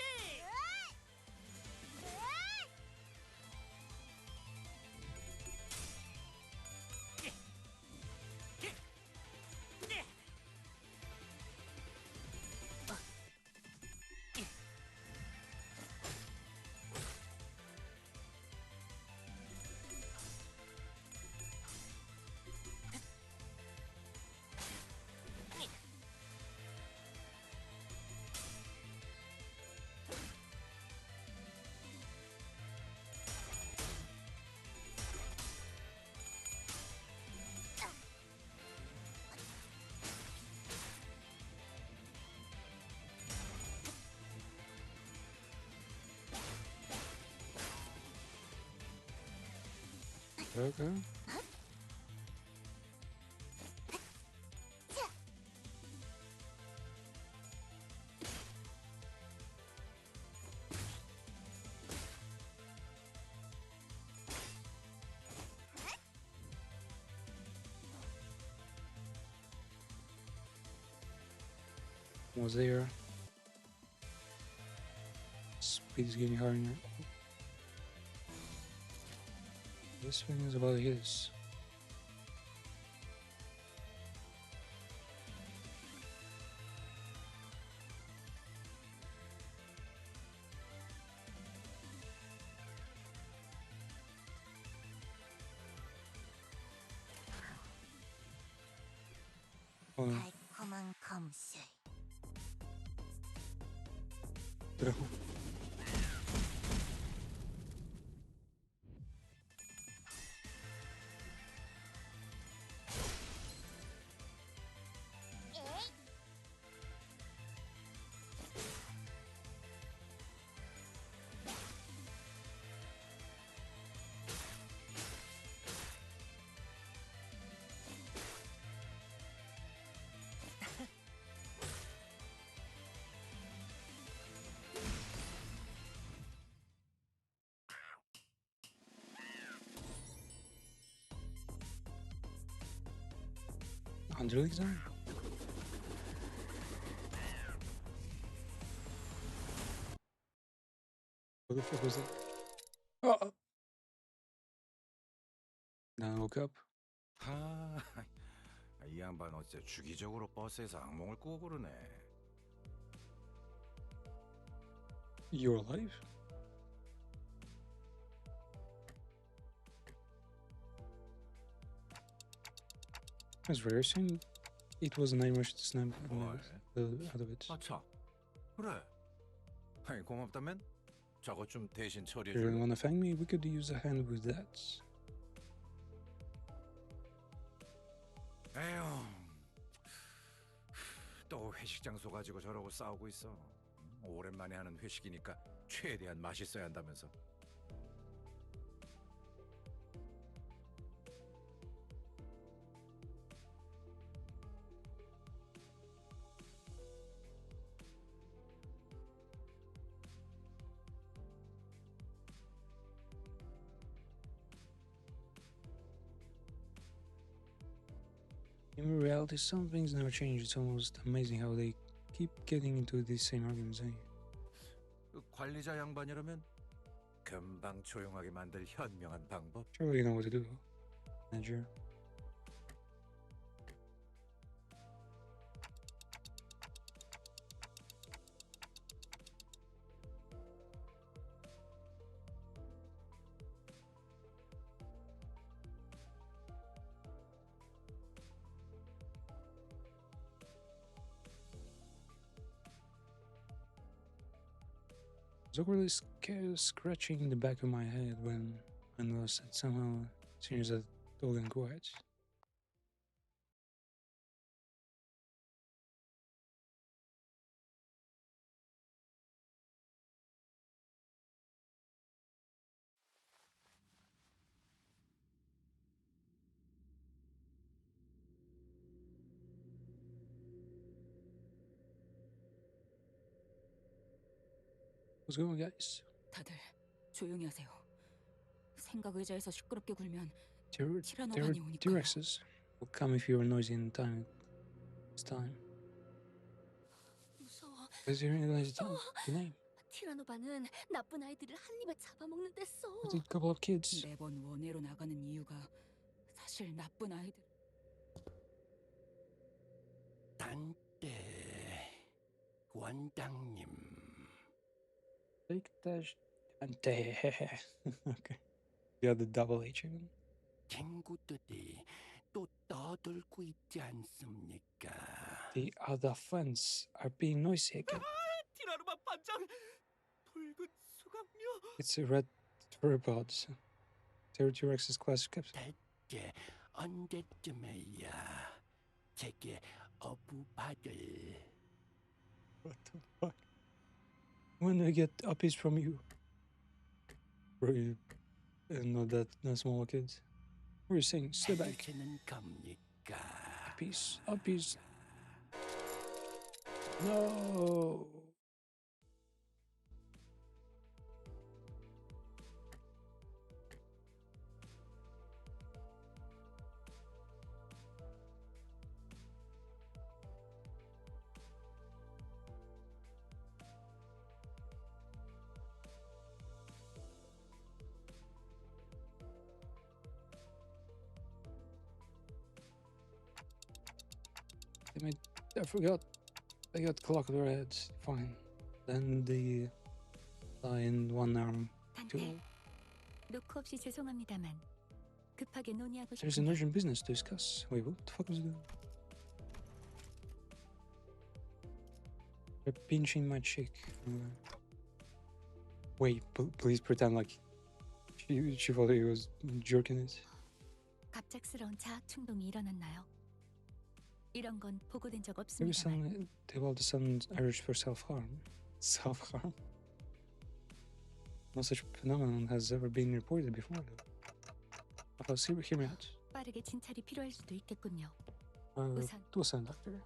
Okay. Was there? Speed is getting higher now. This thing is about his. Oh no. 달콤한 검술. Pero- Handelijk zijn. What the fuck was that? Oh! Now I woke up. 이 양반 어째 주기적으로 버스에서 악몽을 꾸고 그러네. You're alive? That's very soon. It was a nightmare to snap out of it. 아차, 그래. 아니 고맙다면 저것 좀 대신 You 처리해 really 줄래? wanna thank me? We could use a hand with that. 에휴, 또 회식 장소 가지고 저러고 싸우고 있어. 오랜만에 하는 회식이니까 최대한 맛있어야 한다면서. In reality, some things never change. It's almost amazing how they keep getting into these same arguments, eh? 그 관리자 양반이라면 금방 조용하게 만들 현명한 방법. Surely you know what to do, manager. I was awkwardly scratching the back of my head when I noticed that somehow seniors had all gone quiet. What's going on, guys? 다들 조용히 하세요. 생각 의자에서 시끄럽게 굴면 There 티라노반이 are 오니까요. T-Rexes. Will come if you are noisy in time. It's time. 무서워. Let's hear the name. 티라노반은 나쁜 아이들을 한 입에 잡아먹는데 써. It's a couple of kids. 매번 원회로 나가는 이유가 사실 나쁜 아이들. 단테 원장님. Take dash and okay. You got the double H again. 친구들이 또 떠들고 있지 않습니까? The other friends are being noisy again. 티라노반 반장 붉은 수강료. It's a red theropod. T-Rex's classic captain. 대체 언제쯤에야 제게 어부받을. What the fuck? When do I get uppies from you? Bro, you not that small kids. What are you saying? Stay back. 해주시는 겁니까? Uppies. Uppies. No. Damn it, I forgot. I got clock of heads. Fine. Then the in one arm. 단테, 노크 없이 죄송합니다만 급하게 논의하고 There's an 싶은데 urgent business to discuss. Wait, what the fuck was that? They're pinching my cheek. Wait, please pretend like she thought he was jerking it. 갑작스러운 자학 충동이 일어났나요? 이런 건 보고된 적 Maybe 없습니다만 developed some urge for self-harm. Self-harm? No such phenomenon has ever been reported before, though. Hear me out. 빠르게 진찰이 필요할 수도 있겠군요. 우선 Do a sound doctor.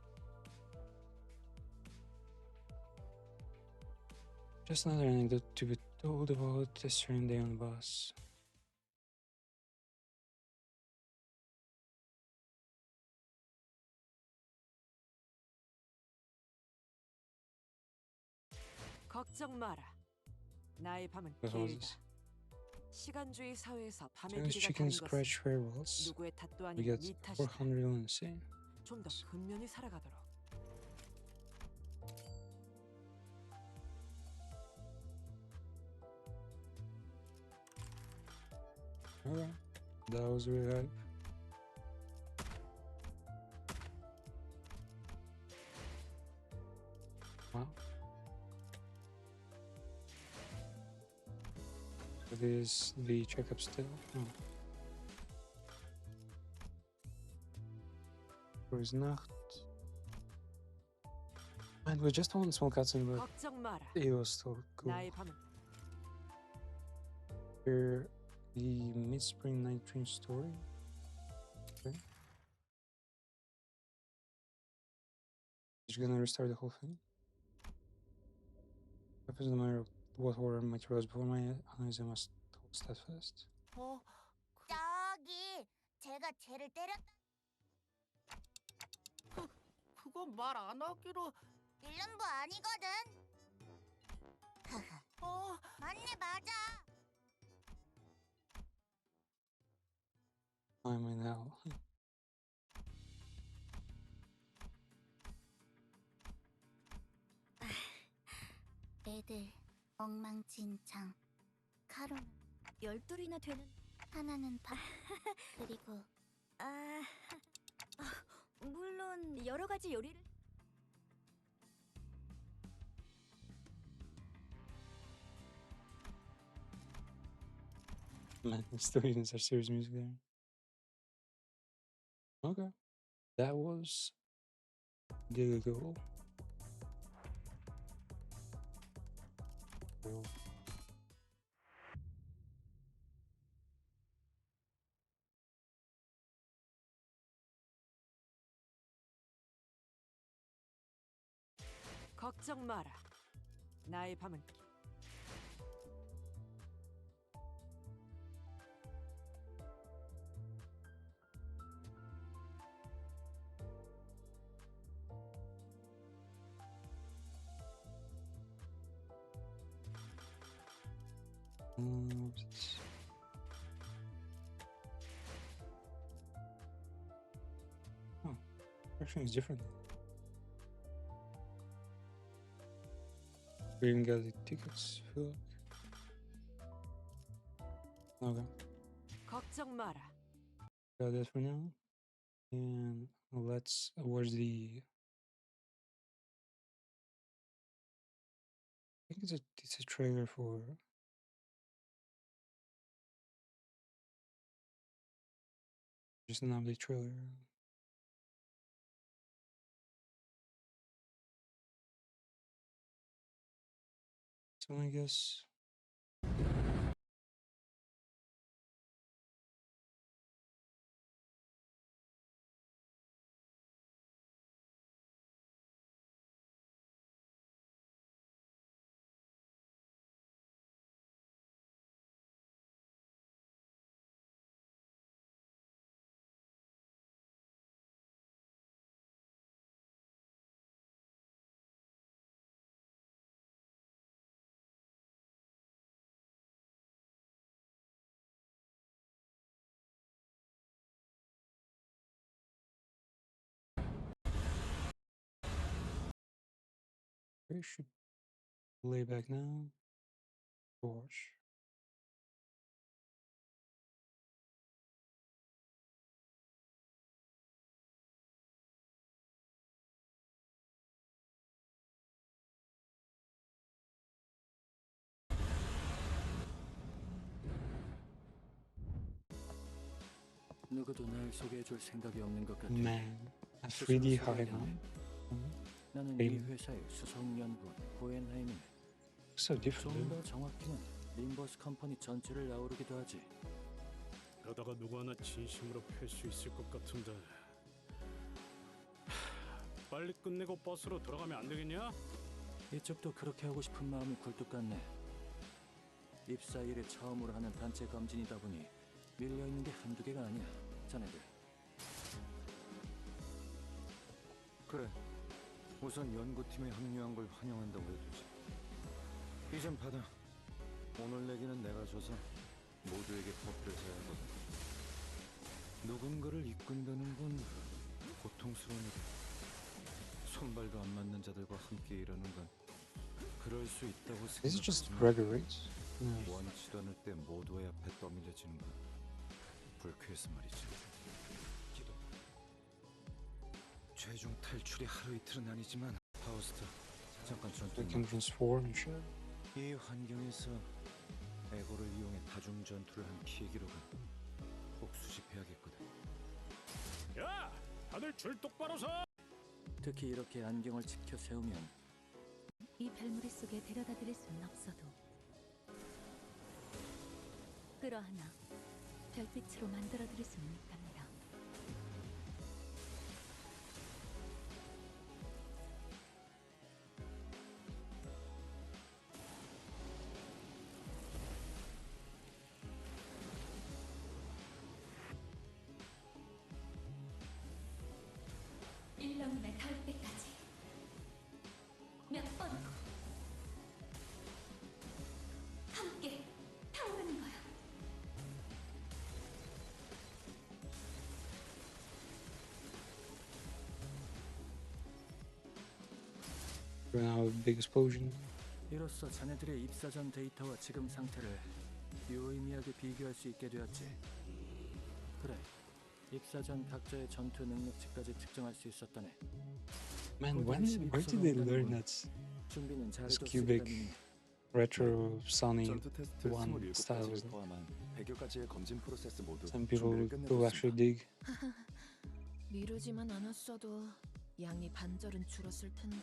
Just another anecdote to be told about a certain day on the bus. 걱정 마라. 나의 밤은 What was this? 길다. 시간주의 사회에서 밤의 Chinese 길이가 chicken 가는 것은 scratch firewalls. 누구의 탓도 We 아닌 get 네 탓이다. 400 lunacy. 좀 더 근면히 살아가도록. Alright. That was really hype. Wow. So this is the checkup still. Oh. Is Nacht. And we just one small cutscene, but 걱정 마라. it was still cool. 나의 밤은 Here, the mid-spring night dream story. Okay. Just gonna restart the whole thing. Happens no matter what horror materials before my eyes, I must hold steadfast. 저기 제가 쟤를 때렸다. 그건 말 안 하기로. 빌런부 아니거든. 맞네 맞아. I'm in hell. 애들 엉망진창. 카론 12이나 되는 하나는 밥 그리고 물론 여러 가지 요리를 Man, still using such serious music there. Okay. That was Gigago. Cool. 걱정 마라. 나의 밤은 Oh, actually, it's different. We even got the tickets. Feel like. Okay, 걱정 마라. got that for now. And let's watch the. I think it's a trailer for. Just an update trailer. So I guess. We should lay back now. Watch. 누구도 날 소개해줄 생각이 없는 것 같아. Man, a 3D high now. 나는 이 회사의 수석 연구원 호엔하임이네. So 좀 different. 더 정확히는 림버스 컴퍼니 전체를 아우르기도 하지. 그러다가 누구 하나 진심으로 팰 수 있을 것 같은데. 빨리 끝내고 버스로 돌아가면 안 되겠냐? 이쪽도 그렇게 하고 싶은 마음이 굴뚝 같네. 입사 일에 처음으로 하는 단체 검진이다 보니 밀려있는 게 한두 개가 아니야, 자네들. 그래, 우선 연구팀에 합류한 걸 환영한다고 해주지. 이 좀 받아. 오늘 내기는 내가 져서 모두에게 퍼프를 해야 하거든. 누군가를 이끈다는 건 고통스러운 일이야. 손발도 안 맞는 자들과 함께 일하는 건 그럴 수 있다고 Is it just 생각하지만 Gregory's? No. 원치도 않을 때 모두의 앞에 떠밀려지는 건 불쾌해서 말이지. 기도. 최종 탈출이 하루 이틀은 아니지만 파우스트 잠깐 They 전투를 can transform and shit. 이 환경에서 에고를 이용해 다중 전투를 한 피해 기록은 꼭 수집해야겠거든. 야, 다들 줄 똑바로 서. 특히 이렇게 안경을 지켜 세우면 이 별무리 속에 데려다 드릴 수는 없어도 끌어안아 별빛으로 만들어 드릴 수는 있답니다. 일렁임에 닿을 때까지 몇 번도 함께 타오르는 거야. We're now a big explosion. 이로써 자네들의 입사 전 데이터와 지금 상태를 유의미하게 비교할 수 있게 되었지. 그래, 입사 전 각자의 전투 능력치까지 측정할 수 있었다네. Man, where did they learn that 준비는 this 잘해줬으리라니. cubic retro Sony 전투 테스트 one 27 style? 가지를 포함한 100여 가지의 검진 프로세스 모두 Some people 준비를 who actually dig. 미루지만 않았어도 양이 반절은 줄었을 텐데.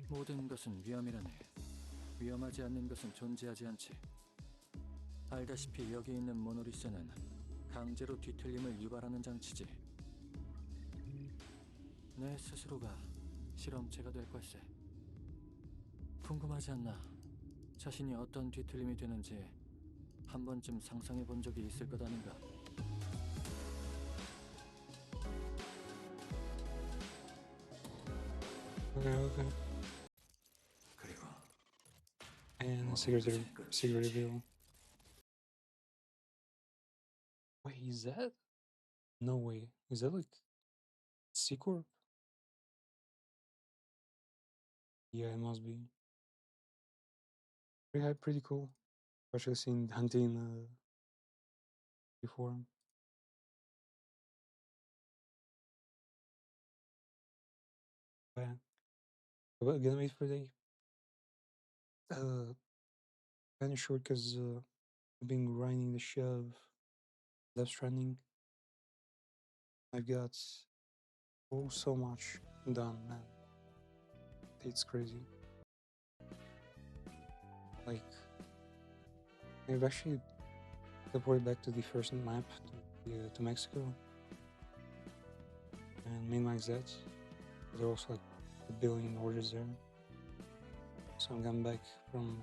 모든 것은 위험이라네. 위험하지 않는 것은 존재하지 않지. 알다시피 여기 있는 모노리스는 강제로 뒤틀림을 유발하는 장치지. 내 스스로가 실험체가 될 걸세. 궁금하지 않나? 자신이 어떤 뒤틀림이 되는지 한 번쯤 상상해 본 적이 있을 것 아닌가? Okay. And secret reveal. Wait, is that? No way. Is that like C Corp? Yeah, it must be. Pretty cool. I've actually seen hunting before. Yeah. But gonna wait for the kind of short because I've been grinding the shit of Death Stranding. I've got so much done, man. It's crazy. Like, I've actually teleported back to the first map to Mexico and min-max that. There are also like a billion orders there. So I'm going back from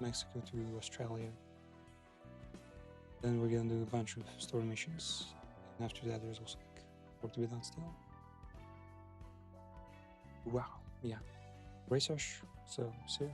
Mexico to Australia. Then we're gonna do a bunch of story missions. And after that there's also like work to be done still. Wow, yeah. Research, so see ya.